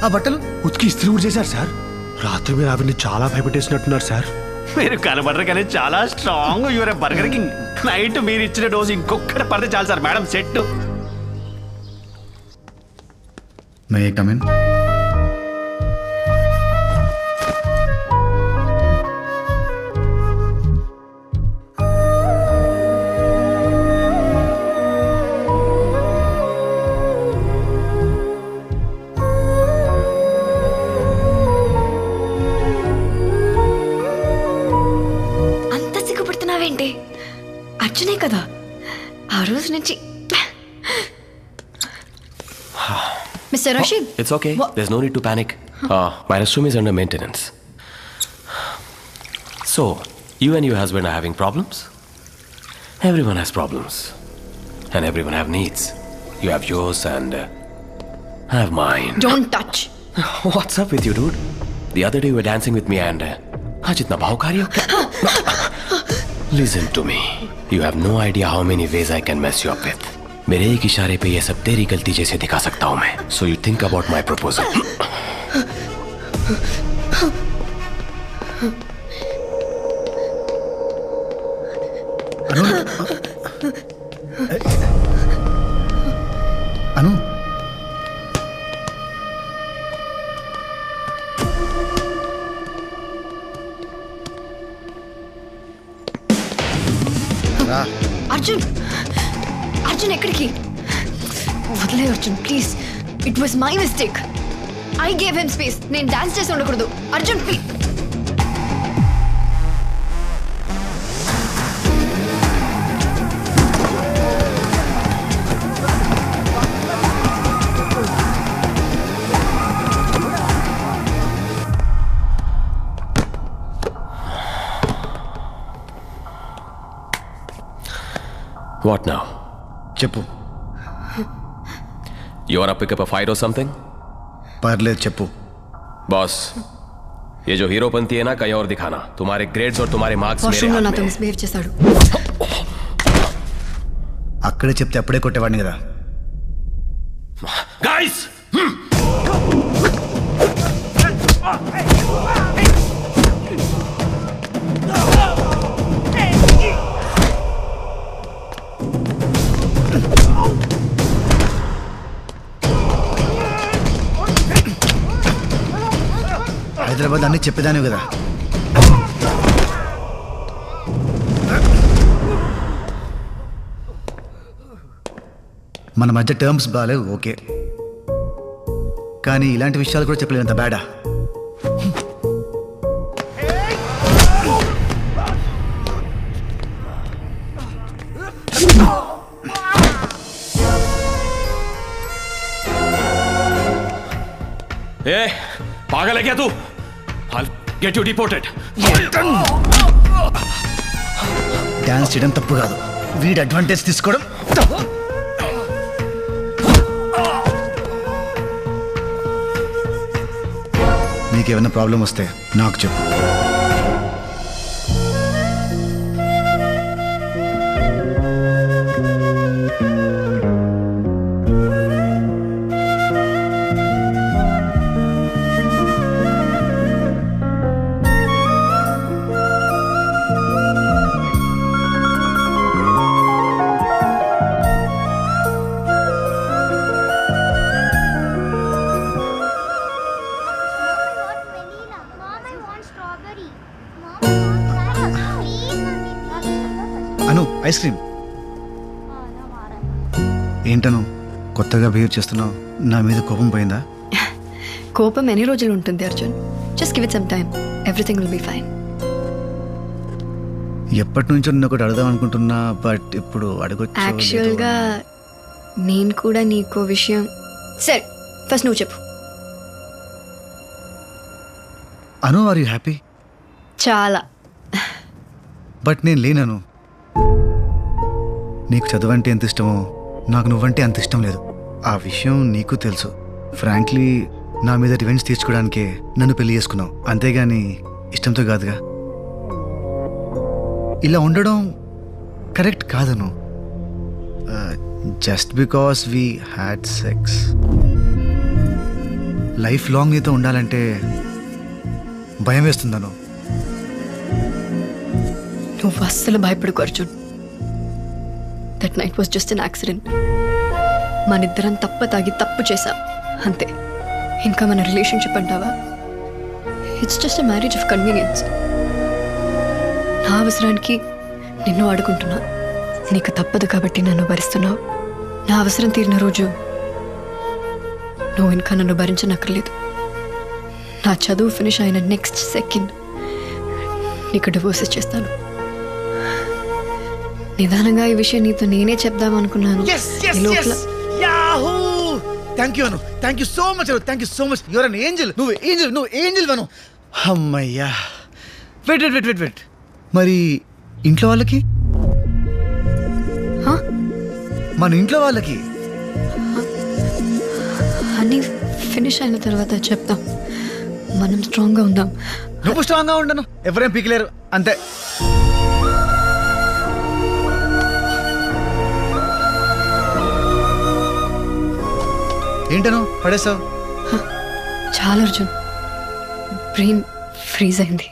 ఆ బట్టలు ఉతికి ఇస్త్రీ కూడా చేశారు సార్. రాత్రి మీరు ఆవిని చాలా భయపెట్టేసినట్టున్నారు సార్. మీరు కనబడరు కానీ చాలా strong. Your Burger King. Night మీరు ఇచ్చిన డోసు ఇంకొకటి పడితే చాలు sir. Madam set. May I come in? అర్జునే కదా ఆ రోజు నుంచి. Mister Rashid, It's okay. There's no need to panic. My restroom is under maintenance. So, you and your husband are having problems? Everyone has problems. And everyone have needs. You have yours and I have mine. Don't touch. What's up with you, dude? The other day you were dancing with me and आज इतना भावकारी हो क्या? Listen to me. You have no idea how many ways I can mess you up with. मेरे एक इशारे पे ये सब तेरी गलती जैसे दिखा सकता हूँ मैं. So you think about my proposal. అను, అర్జున్ అర్జున్ ఎక్కడికి? వదిలే Arjun please. It was my mistake. I gave him space. నేను డాన్స్ చేసి ఉండకూడదు. అర్జున్ ప్లీజ్. What now? చెప్పు. You wanna pick up a fight or something? పర్లేదు చెప్పు. Boss, ये जो हीरोपंती है ना कहीं और दिखाना. तुम्हारे ग्रेड्स और तुम्हारे मार्क्स मेरे వాష్రూమ్లో हाथ నాతో में. మిస్బిహేవ్ చేశాడు. అక్కడే చెప్తే అప్పుడే కొట్టేవాడిని కదా. Guys! హైదరాబాద్ అన్ని చెప్పేదాను కదా. మన మధ్య టర్మ్స్ బాగాలేవు ఓకే, కానీ ఇలాంటి విషయాలు కూడా చెప్పలేనంత బ్యాడా. ए, पागल है क्या तू? I'll get you deported. Dance చేయడం తప్పు కాదు, వీడి అడ్వాంటేజ్ తీసుకోవడం తప్పు. నీకేమైనా ప్రాబ్లం వస్తే నాకు చెప్పు. అను, ఐస్ క్రీమ్. ఏంటను కొత్తగా బిహేవ్ చేస్తున్నావు? నా మీద కోపం పోయిందా? కోపం ఎన్ని రోజులు ఉంటుంది Arjun? Just give it some time, everything will be fine. ఎప్పటి నుంచో నేను ఒకటి అడదాం అనుకుంటున్నా, బట్ ఇప్పుడు అడగొచ్చు. యాక్చువల్గా నేను కూడా నీకో విషయం. సరే ఫస్ట్ నువ్వు చెప్పు. అను, ఆర్ యూ హ్యాపీ? చాలా. బట్ నేను లేనను. నీకు చదువు అంటే ఎంత ఇష్టమో నాకు నువ్వంటే అంత ఇష్టం లేదు. ఆ విషయం నీకు తెలుసు. ఫ్రాంక్లీ నా మీద రివెంజ్ తీర్చుకోవడానికే నన్ను పెళ్లి చేసుకున్నావు, అంతేగాని ఇష్టంతో కాదుగా. ఇలా ఉండడం కరెక్ట్ కాదను. Just because we had sex. Life long నీతో ఉండాలంటే భయం వేస్తుందను. నువ్వు అస్సలు భయపడుకో Arjun. That night was just an accident. మనిద్దరం తాగి తప్పు చేశాం అంతే. ఇంకా మన రిలేషన్షిప్ అంటావా? It's just a marriage of convenience. నా అవసరానికి నిన్ను ఆడుకుంటున్నా, నీకు తప్పదు కాబట్టి నన్ను భరిస్తున్నావు. నా అవసరం తీరిన రోజు నువ్వు ఇంకా నన్ను భరించనక్కర్లేదు. నా చదువు ఫినిష్ అయిన నెక్స్ట్ సెకండ్ నీకు డివోర్స్ ఇచ్చేస్తాను. నిదానంగా ఈ విషయం నీతో నేనే చెప్దామనుకున్నాను. Thank you Anu, thank you so much Anu, thank you so much. You're an angel. నువ్వు ఏంజల్ అను. అమ్మయ్యా. వెయిట్. మరి ఇంట్లో వాళ్ళకి? మన ఇంట్లో వాళ్ళకి అన్నీ ఫినిష్ అయిన తర్వాత చెప్తాం. మనం స్ట్రాంగ్గా ఉందాం. నువ్వు స్ట్రాంగ్గా ఉండను, ఎవరేం పీకలేరు అంతే. ఏంటను పడేసావు? చాలా అర్జున్, బ్రెయిన్ ఫ్రీజ్ అయింది.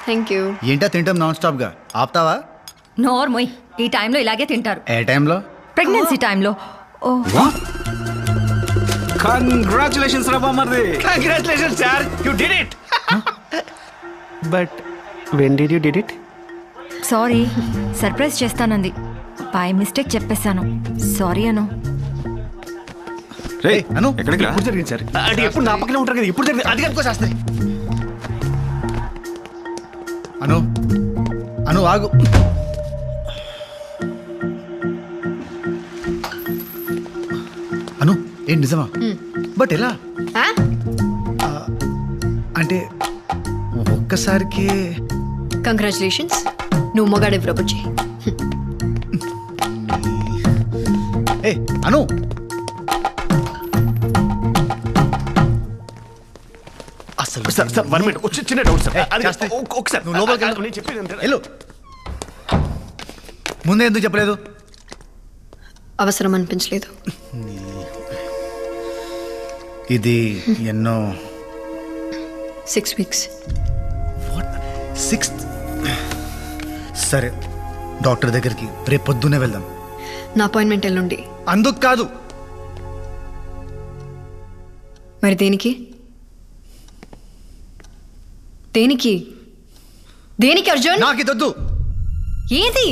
Thank you. ఏంటా తింటాం నాన్ స్టాప్ గా? ఆపుతావా? నోర్మోయ్, ఈ టైంలో ఇలాగే తింటారు. ఏ టైంలో? ప్రెగ్నెన్సీ టైంలో. కంగ్రాచులేషన్స్ రా బామ్మర్ది. Congratulations sir, you did it. But when did you did it? Sorry, surprise చేస్తానంది. బై మిస్టేక్ చెప్పేశాను. సారీ అను. రే అను, ఎక్కడికి రా? ఎప్పుడు జరిగింది సార్? అంటే ఎప్పుడు నా పక్కనే ఉంటారు కదా, ఇప్పుడు జరిగింది. అది కనుకోసేస్తాయి. అను ఆగు. అను, ఏంటి నిజమా? బట్ ఎలా? అంటే ఒక్కసారికి. కంగ్రాచులేషన్స్, నువ్వు మొగాడే ప్రపోజ్ చేయి. ఏ అను, అసలు సార్ 1 మినిట్, చిన్న డౌట్ సార్. ఒకసారి నువ్వు లోపలికి వెళ్ళు. నేను చెప్పేది వెళ్ళు. ముందే ఎందుకు చెప్పలేదు? అవసరం అనిపించలేదు. ఇది ఎన్నో 6 weeks. 6th? సరే, డాక్టర్ దగ్గరికి రేపు పొద్దున్నే వెళ్దాం. నా అపాయింట్మెంట్ ఎల్లుండి. అందుకు కాదు. మరి దేనికి? దేనికి దేనికి అర్జున్? నాకు ఇది వద్దు. ఏది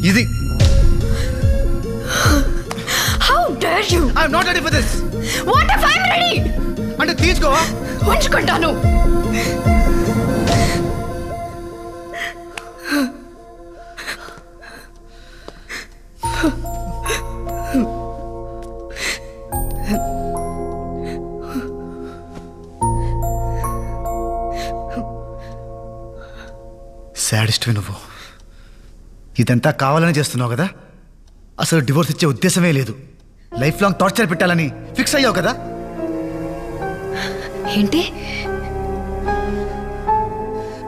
ఇది? How dare you? I'm not ready for this. What if I'm ready? అంటే తీసుకోవా? ఉంచుకుంటాను. సాడిస్ట్వి నువ్వు. ఇదంతా కావాలని చేస్తున్నావు కదా? అసలు డివోర్స్ ఇచ్చే ఉద్దేశమే లేదు. లైఫ్ లాంగ్ టార్చర్ పెట్టాలని ఫిక్స్ అయ్యావు కదా? ఏంటి?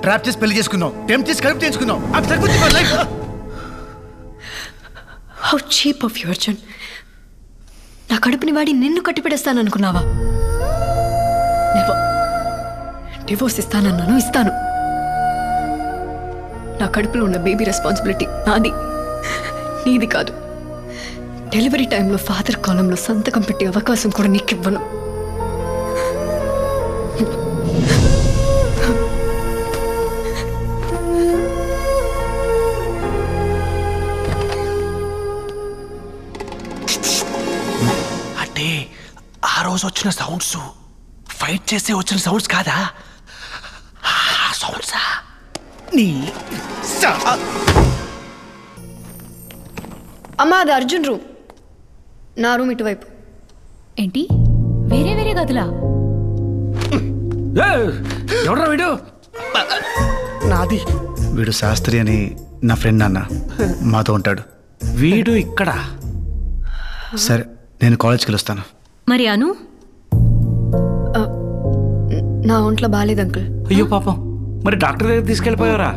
ట్రాప్ చేసి పెళ్లి చేసుకున్నావు, టెంప్ట్ చేసి కడుపు చేయించుకున్నావు. How cheap of you Arjun. నా కడుపుని వాడి నిన్ను కట్టిపెడేస్తాను అనుకున్నావా? డివోర్స్ ఇస్తానన్నాను, ఇస్తాను. నా కడుపులో ఉన్న బేబీ రెస్పాన్సిబిలిటీ నాది, నీది కాదు. డెలివరీ టైంలో ఫాదర్ కాలంలో సంతకం పెట్టే అవకాశం కూడా నీకు ఇవ్వను. అంటే ఆ రోజు వచ్చిన సౌండ్స్ ఫైట్ చేస్తే వచ్చిన సౌండ్స్ కాదా? సౌండ్సా? అమ్మా అది అర్జున్ రూమ్, నా రూమ్ ఇటువైపు. ఏంటి వేరే వేరే గదులా? ఎవడ్రా వీడు? నాది. వీడు శాస్త్రి అని నా ఫ్రెండ్ నాన్న, మాతో ఉంటాడు. వీడు ఇక్కడ. సరే నేను కాలేజ్కి వెళ్ళొస్తాను. మరి అను? నా ఒంట్లో బాగాలేదు అంకుల్. అయ్యో పాపం, మరి డాక్టర్ దగ్గర తీసుకెళ్ళిపోయారా?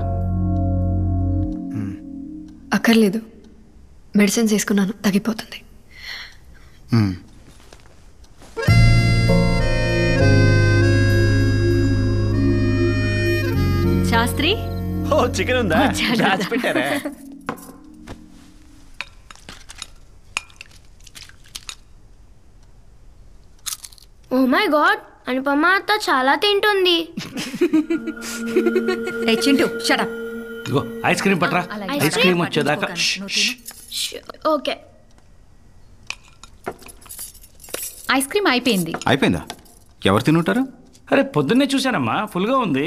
అక్కర్లేదు, మెడిసిన్స్ వేసుకున్నాను, తగ్గిపోతుంది. శాస్త్రి, ఓ చికెన్ ఉందా? దాచి పెట్టారా? ఓ మై గాడ్, అనుపమ అత్త చాలా తింటుంది. Chintu shut up. ఇగో ఐస్ క్రీమ్ పట్రా. ఐస్ క్రీమ్ వచ్చేదాకా. ఓకే. ఐస్ క్రీమ్ అయిపోయింది. అయిపోయిందా? ఎవరు తినుంటారు? అరే పొద్దున్నే చూశానమ్మా, ఫుల్గా ఉంది.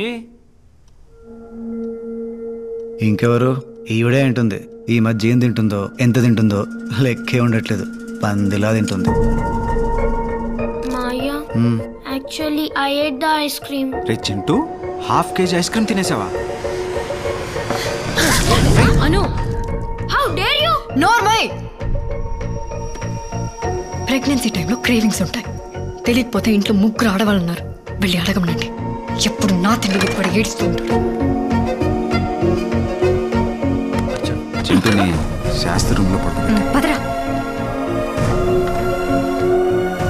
ఇంకెవరు? ఈవిడే ఉంటుంది. ఈ మధ్య ఏం తింటుందో, ఎంత తింటుందో లెక్కే ఉండట్లేదు. పందిలా తింటుంది. Maya, actually I ate the ice cream. రే చింటూ, ½ కేజీ ఐస్ క్రీమ్ తినేసావా? Anu, how dare you! నార్మై. ప్రెగ్నెన్సీ టైంలో క్రేవింగ్స్ ఉంటాయి. తెలియకపోతే ఇంట్లో ముగ్గురు ఆడవాళ్ళు ఉన్నారు, వెళ్ళి అడగమనండి. ఎప్పుడు నా తిండి పడి ఏడుస్తూ ఉంటారు. చింటూని శాస్త్రి రూమ్లో పడుతుంది. పదరా,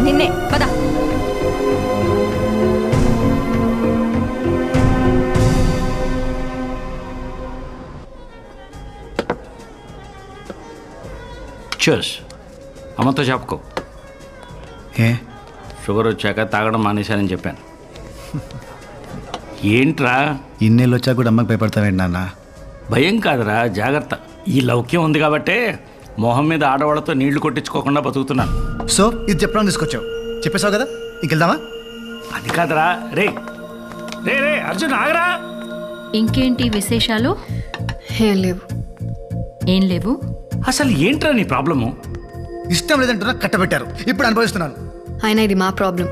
నిన్నే పద. చూస్, అమ్మతో చెప్పుకో. ఏ షుగర్ వచ్చాక తాగడం మానేశానని చెప్పాను. ఏంట్రా ఇన్నేళ్ళు వచ్చాక కూడా అమ్మకి భయపడతావేంటి నాన్న? భయం కాదురా, జాగ్రత్త. ఈ లౌక్యం ఉంది కాబట్టే మొహం మీద ఆడవాళ్ళతో నీళ్లు కొట్టించుకోకుండా బతుకుతున్నాను. సో ఇది చెప్పడానికి తీసుకొచ్చావు, చెప్పేశావు కదా, ఇంకెళ్దామా? అది కాదురా. రే రే రే అర్జున్, ఆగరా. ఇంకేంటి విశేషాలు? ఏం లేవు. ఏం లేవు? అసలు ఏంట్రా నీ ప్రాబ్లము? ఇష్టం లేదంటున్నా, కట్టబెట్టారు, ఇప్పుడు అనుభవిస్తున్నాను. అయినా ఇది మా ప్రాబ్లం,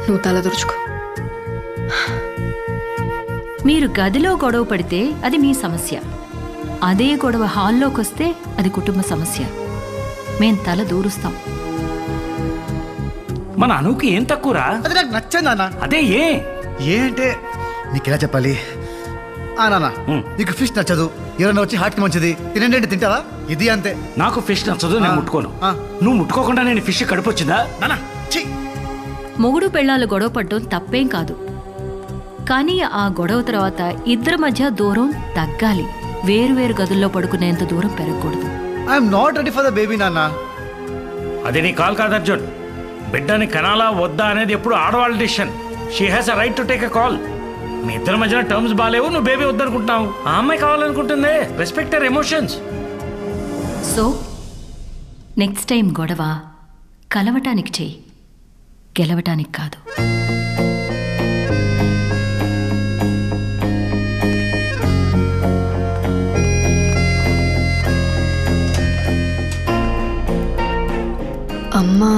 నువ్వు తల దురుచుకో. మీరు గదిలో గొడవ పడితే అది మీ సమస్య, అదే గొడవ హాల్లోకి వస్తే అది కుటుంబ సమస్య. మేం తల దూరుస్తాం. మన అనుకి ఏం తక్కువరా? అది నాకు నచ్చండి నాన్న. అదే ఏ అంటే నీకు ఎలా చెప్పాలి? నాన్న, నీకు ఫిష్ నచ్చదు, ఎవరైనా వచ్చి హార్ట్కి మంచిది తినండి అంటే తింటావా? ఇది అంతే. నాకు ఫిష్ నచ్చదు, నేను ముట్టుకోను. నువ్వు ముట్టుకోకుండా నేను ఫిష్ కడుపు వచ్చిందా? మొగుడు పెళ్ళాలు గొడవ పడటం తప్పేం కాదు, కానీ ఆ గొడవ తర్వాత ఇద్దరి మధ్య దూరం తగ్గాలి. వేరు గదుల్లో పడుకునేంత దూరం పెరగకూడదు. I'm not ready for the baby నాన్న. అది నీ కాల్ కాదు అర్జున్. బిడ్డని కనాలా వద్దా అనేది ఎప్పుడు ఆడవాళ్ళ decision. She has a right to take a call. మీ ఇద్దరి మధ్యన టర్మ్స్ బాగాలేవు, నువ్వు బేబీ వద్దనుకుంటున్నావు, ఆ అమ్మాయి కావాలనుకుంటుంది. Respect her emotions. So next time గొడవ కలవటానికి చెయ్యి, గెలవటానికి కాదు. అమ్మా,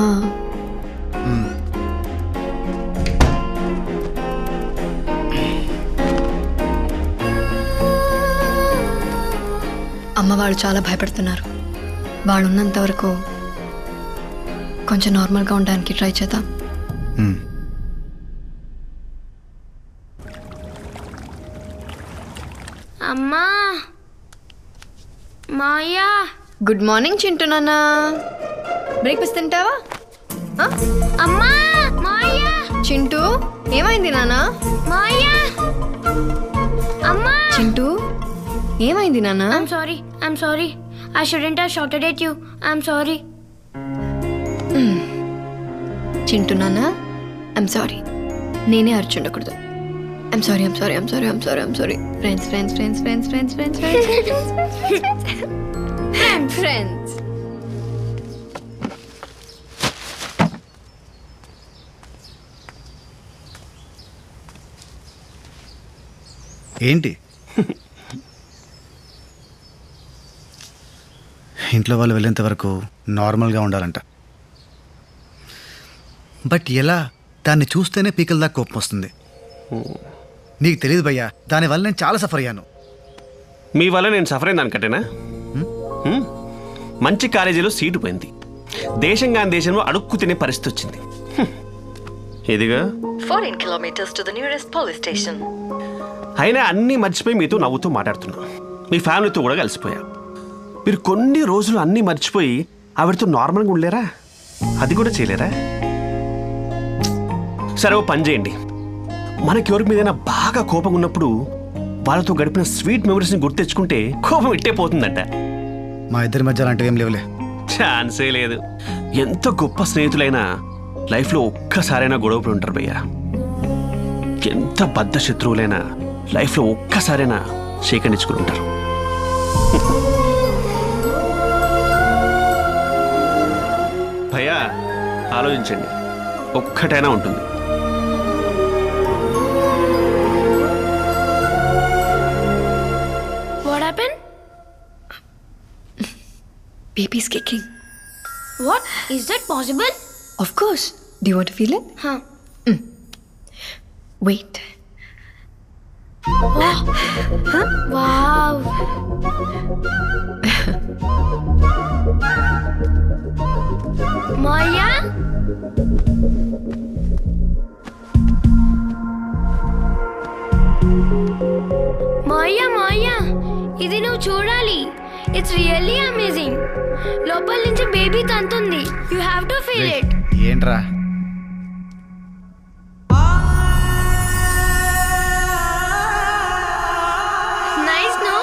అమ్మ వాళ్ళు చాలా భయపడుతున్నారు. వాళ్ళు ఉన్నంత వరకు కొంచెం నార్మల్గా ఉండడానికి ట్రై చేద్దాం. అమ్మా, మాయా. గుడ్ మార్నింగ్ చింటూ నాన్న. బ్రేక్ఫాస్ట్ తింటావా? అమ్మా, మాయా. చింటూ, ఏమైంది నాన్న? మాయా. అమ్మా. చింటూ, ఏమైంది నాన్న? I'm sorry. I shouldn't have shouted at you. I'm sorry. Chintu నాన్న, ఐమ్ సారీ. నేనే అర్చుండకూడదు. I'm sorry. ఫ్రెండ్స్. ఏంటి ఇంట్లో వాళ్ళు వెళ్ళేంత వరకు నార్మల్గా ఉండాలంట. బట్ ఎలా? దాన్ని చూస్తేనే పీకల దాకా కోపం వస్తుంది. నీకు తెలియదు భయ్యా, దానివల్ల నేను చాలా సఫర్ అయ్యాను. మీ వల్ల నేను సఫర్ అయింది అనుకట్టేనా? మంచి కాలేజీలో సీటు పోయింది, దేశం కాని దేశంలో అడుక్కు తినే పరిస్థితి వచ్చింది. ఇదిగా 14 kilometers to the nearest police station. అయినా అన్నీ మర్చిపోయి మీతో నవ్వుతూ మాట్లాడుతున్నా. మీ ఫ్యామిలీతో కూడా కలిసిపోయా. మీరు కొన్ని రోజులు అన్నీ మర్చిపోయి ఆవిడతో నార్మల్గా ఉండలేరా? అది కూడా చేయలేరా? సరే, ఓ పని చేయండి. మనకి ఎవరి మీదైనా బాగా కోపం ఉన్నప్పుడు వాళ్ళతో గడిపిన స్వీట్ మెమరీస్ని గుర్తు తెచ్చుకుంటే కోపం ఇట్టే పోతుందంట. మా ఇద్దరి మధ్య అలాంటివి ఏం లేవులే. ఛాన్సే లేదు. ఎంత గొప్ప స్నేహితులైనా లైఫ్లో ఒక్కసారైనా గొడవపడి ఉంటారు భయ్యా. ఎంత బద్ధ శత్రువులైనా లైఫ్లో ఒక్కసారైనా సేకరించుకుని ఉంటారు. భయ్యా, ఆలోచించండి, ఒక్కటైనా ఉంటుంది. What happened? Baby's kicking. What? Is that possible? Of course. Do you want to feel it? Huh. Wait. Oh. Huh? Wow. Maya? Maya, ఇది నువ్వు చూడాలి. It's really amazing. లోపల నుంచి బేబీ తంతుంది. You have to feel it. ఏంట్రా? Nice no?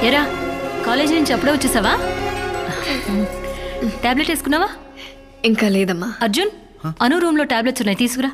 ఎరా, college నుంచి అప్పుడే వచ్చేసావా? టాబ్లెట్ వేసుకున్నావా? ఇంకా లేదమ్మా. అర్జున్, అను రూమ్ లో టాబ్లెట్స్ ఉన్నాయి, తీసుకురా.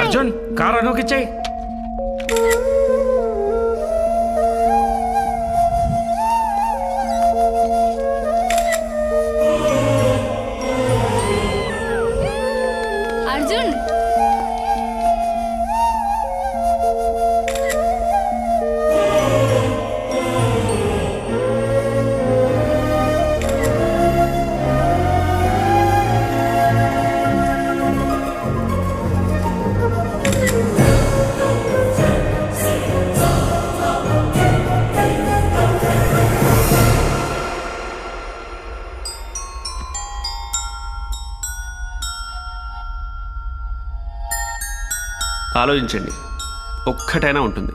అర్జున్, కారు అనుకిచ్చాయి. అర్జున్, ఆలోచించండి, ఒక్కటైనా ఉంటుంది.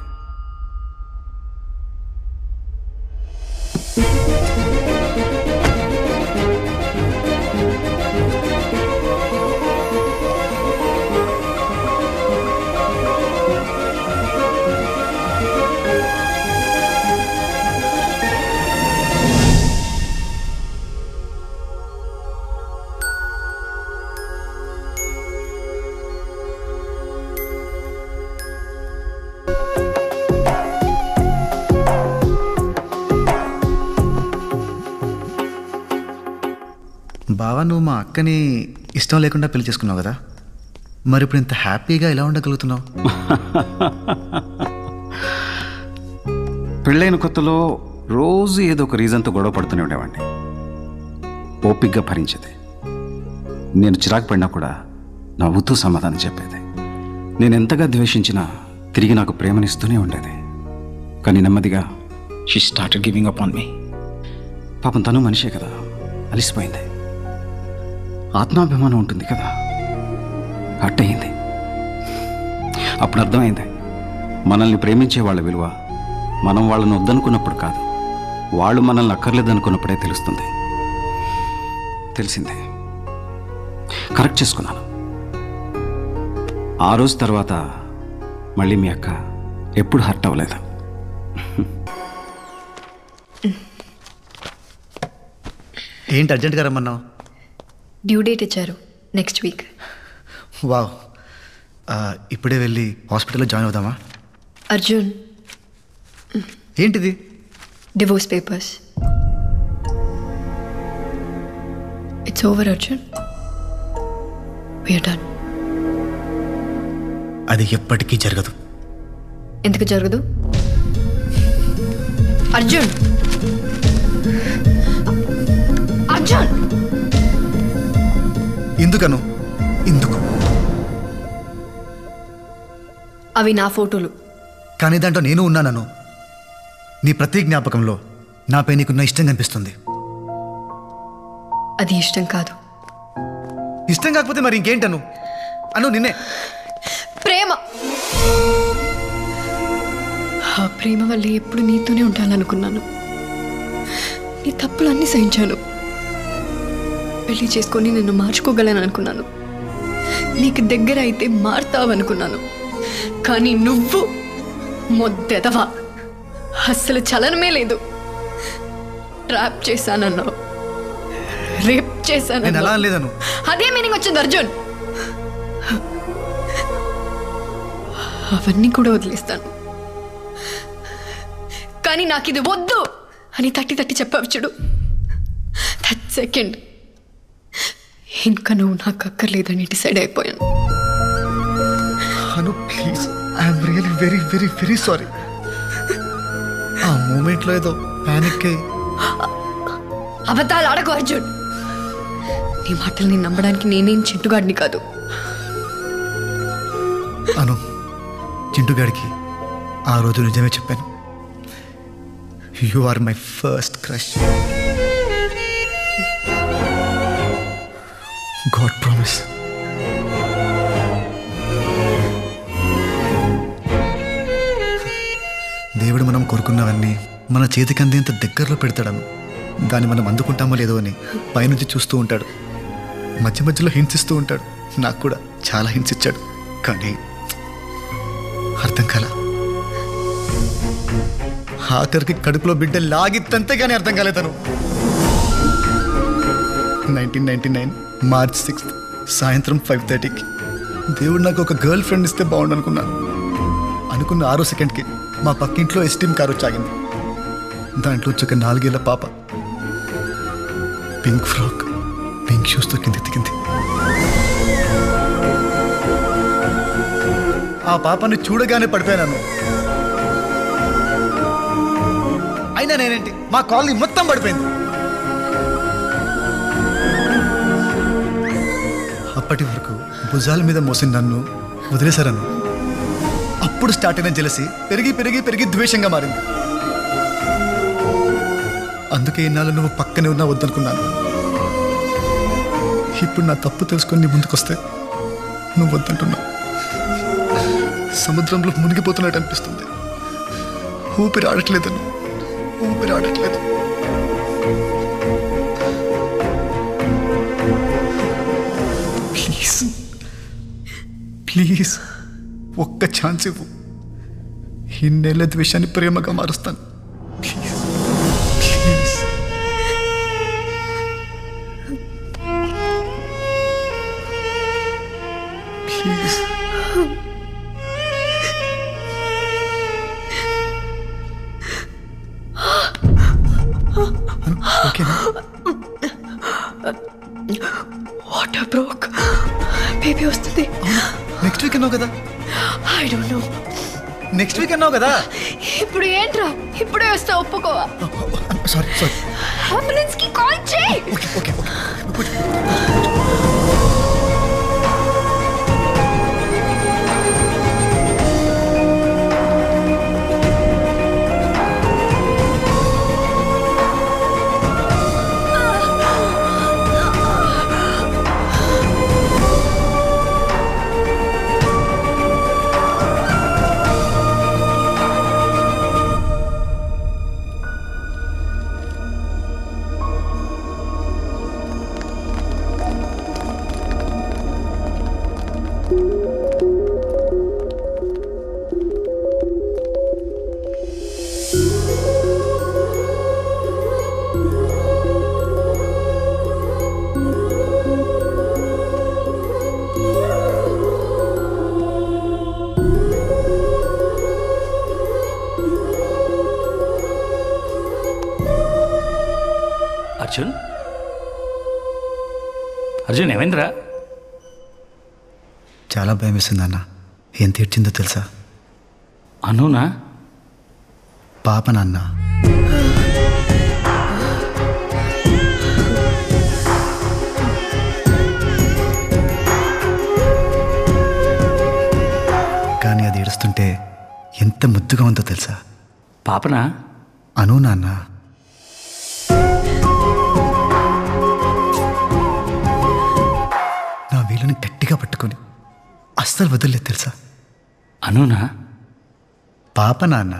బావా, నువ్వు మా అక్కని ఇష్టం లేకుండా పెళ్లి చేసుకున్నావు కదా? మరి ఇప్పుడు ఇంత హ్యాపీగా ఎలా ఉండగలుగుతున్నావు? పెళ్ళైన కొత్తలో రోజు ఏదో ఒక రీజన్తో గొడవ పడుతూనే ఉండేవాడిని. ఓపిగ్గా భరించేది. నేను చిరాకు పడినా కూడా నవ్వుతూ సమాధానం చెప్పేది. నేను ఎంతగా ద్వేషించినా తిరిగి నాకు ప్రేమనిస్తూనే ఉండేది. కానీ నెమ్మదిగా she started giving up on me. పాపం తను మనిషే కదా, అలిసిపోయింది. ఆత్మాభిమానం ఉంటుంది కదా, అట్టయింది. అప్పుడు అర్థమైంది, మనల్ని ప్రేమించే వాళ్ళ విలువ మనం వాళ్ళని వద్దనుకున్నప్పుడు కాదు, వాళ్ళు మనల్ని అక్కర్లేదనుకున్నప్పుడే తెలుస్తుంది. తెలిసిందే. కరెక్ట్ చేసుకున్నాను. ఆ రోజు తర్వాత మళ్ళీ మీ అక్క ఎప్పుడు హర్ట్ అవ్వలేదు. ఏంటి అర్జెంట్గా రమ్మన్నావు? డ్యూ డేట్ ఇచ్చారు, నెక్స్ట్ వీక్. వావ్, ఇప్పుడే వెళ్ళి హాస్పిటల్లో జాయిన్ అవుదామా? అర్జున్, ఏంటిది? Divorce papers. It's over Arjun, we're done. అది ఎప్పటికీ జరగదు. ఎందుకు జరగదు? అర్జున్, అర్జున్, ఎందుకను? ఎందుకు? అవి నా ఫోటోలు. కానీ దాంట్లో నేను ఉన్నానను. నీ ప్రతి జ్ఞాపకంలో నాపై నీకున్న ఇష్టం కనిపిస్తుంది. అది ఇష్టం కాదు. ఇష్టం కాకపోతే మరి ఇంకేంటను? అను నిన్నే. ప్రేమ. ఆ ప్రేమ వల్ల ఎప్పుడు నీతోనే ఉంటాననుకున్నాను. నీ తప్పులన్నీ సహించాను. పెళ్లి చేసుకొని నిన్ను మార్చుకోగలను అనుకున్నాను. నీకు దగ్గర అయితే మారుతావనుకున్నాను. కానీ నువ్వు మొద్దెదవా, అస్సలు చలనమే లేదు. ట్రాప్ చేశానన్నావు, రేప్ చేశాను. అదే మీనింగ్ వచ్చింది అర్జున్. అవన్నీ కూడా వదిలేస్తాను. కానీ నాకు ఇది వద్దు అని తట్టి తట్టి చెప్పావు చూడు, దట్ సెకండ్ ఇంకా నువ్వు నాకు అక్కర్లేదని డిసైడ్ అయిపోయాను. Anu please, I'm really very very very sorry. ఆ మూమెంట్లో ఏదో ప్యానిక్ అయ్యి. అబద్ధాలు ఆడకు అర్జున్. నీ మాటల్ని నమ్మడానికి నేనేం చింటుగాడిని కాదు. అను, చింటుగాడికి ఆ రోజు నిజమే చెప్పాను. You are my first crush. God promise. దేవుడు మనం కోరుకున్నవన్నీ మన చేతికి అందేంత దగ్గరలో పెడతాడను. దాన్ని మనం అందుకుంటామో లేదో అని పైనుంచి చూస్తూ ఉంటాడు. మధ్య మధ్యలో హింసిస్తూ ఉంటాడు. నాకు కూడా చాలా హింసించాడు. కానీ అర్థం కాల. ఆఖరికి కడుపులో బిడ్డ లాగిత్తంతే కానీ అర్థం కాలేదను. 1999 మార్చ్ 6 సాయంత్రం 5:30కి దేవుడు నాకు ఒక గర్ల్ ఫ్రెండ్ ఇస్తే బాగుండు అనుకున్నాను. అనుకున్న 6 సెకండ్కి మా పక్కింట్లో ఎస్టీమ్ కారు వచ్చాగింది. దాంట్లో వచ్చి ఒక 4 ఏళ్ల పాప పింక్ ఫ్రాక్, పింక్ షూస్తో కింద దిగింది. ఆ పాపని చూడగానే పడిపోయాను. అయినా నేనేంటి, మా కాలనీ మొత్తం పడిపోయింది. అప్పటి వరకు భుజాల మీద మోసిన నన్ను వదిలేశారను. అప్పుడు స్టార్ట్ అయిన జెలసీ పెరిగి పెరిగి పెరిగి ద్వేషంగా మారింది. అందుకే ఇన్నాళ్ళు నువ్వు పక్కనే ఉన్నా వద్దనుకున్నాను. ఇప్పుడు నా తప్పు తెలుసుకొని నీ ముందుకొస్తే నువ్వు వద్దంటున్నావు. సముద్రంలో మునిగిపోతున్నట్టు అనిపిస్తుంది. ఊపిరి ఆడట్లేదను, ఊపిరి ఆడట్లేదు. ప్లీజ్ ప్లీజ్ ఒక్క ఛాన్స్ ఇవ్వు. ఇన్నేళ్ళ ద్వేషాన్ని ప్రేమగా మారుస్తాను. Please please. ప్లీజ్. ఓకేనా? Water broke. బేబీ వస్తుంది. నెక్స్ట్ వీక్ అన్నావు కదా. I don't know. Next week అన్నావు కదా. ఇప్పుడు ఏంట్రా ఇప్పుడే వస్తా ఒప్పుకోవా? సారీ. అంబులెన్స్ కి కాల్ చేయి. ఓకే. అర్జున్ ఏమైందిరా? చాలా భయం వేస్తుంది అన్న. ఎంత ఏడ్చిందో తెలుసా? అనునా? పాప నాన్న. కానీ అది ఏడుస్తుంటే ఎంత ముద్దుగా ఉందో తెలుసా? పాపనా? అను నాన్న. నా వీళ్ళని గట్టిగా పట్టుకొని అస్సలు వదలలేదు తెలుసా? అనునా? పాప నాన్న.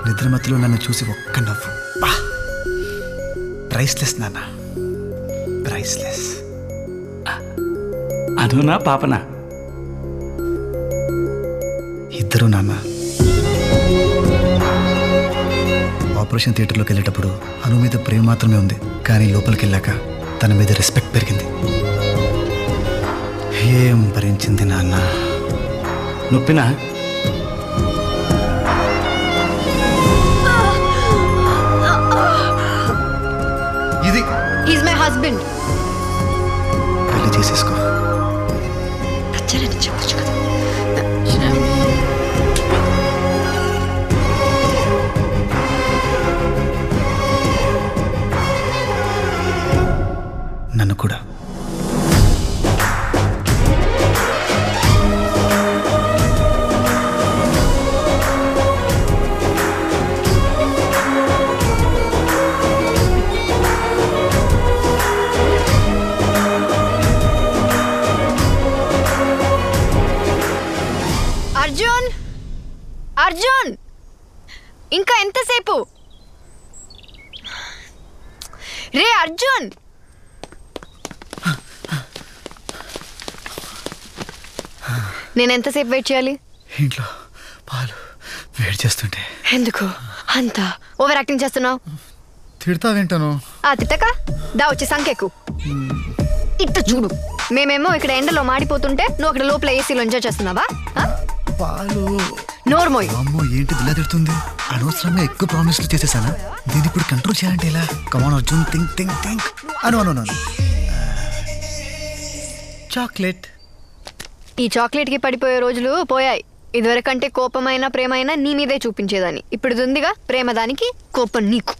నిద్రమత్తులో నన్ను చూసి ఒక్క నవ్వు. ప్రైస్లెస్ నాన్న, ప్రైస్లెస్. అనునా పాపనా? ఇద్దరు నాన్న. ఆపరేషన్ థియేటర్లోకి వెళ్ళేటప్పుడు అను మీద ప్రేమ మాత్రమే ఉంది, కానీ లోపలికి వెళ్ళాక తన మీద రెస్పెక్ట్ పెరిగింది. ఏం భరించింది నాన్న. నొప్పినా? ఇది హీస్ మై హస్బెండ్. పెళ్లి చేసేసుకో. నచ్చలేని చెప్పొచ్చు కదా. నన్ను కూడా. అర్జున్, అర్జున్, ఇంకా ఎంతసేపు? రే అర్జున్. నేను ఎంతసేపు వెయిట్ చేయాలి? ఇంట్లో పాలు వేడి చేస్తుంటే. ఎందుకు అంత ఓవర్ యాక్టింగ్ చేస్తున్నావు? తిడతా వింటాను. తిట్టక దా వచ్చి సంఖ్యకు. ఇట్ట చూడు, మేమేమో ఇక్కడ ఎండలో మాడిపోతుంటే నువ్వు అక్కడ లోపల ఏసీలో ఎంజాయ్ చేస్తున్నావా? పాలు. నోర్మోయ్. అమ్మో ఏంటి ఇలా తిడుతుంది? అనవసరంగా ఎక్కువ ప్రామిస్లు చేసేసానా? దీన్ని ఇప్పుడు కంట్రోల్ చేయాలంటే ఇలా? కమాన్ అర్జున్, థింక్. అను. చాక్లెట్. ఈ చాక్లెట్ కి పడిపోయే రోజులు పోయాయి. ఇదివరకంటే కోపమైనా ప్రేమైనా నీ మీదే చూపించేదాన్ని. ఇప్పుడు ఉందిగా ప్రేమ దానికి, కోపం నీకు.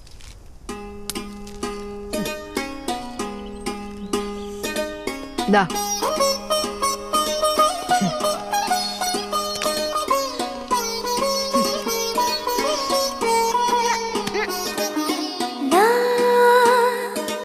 దా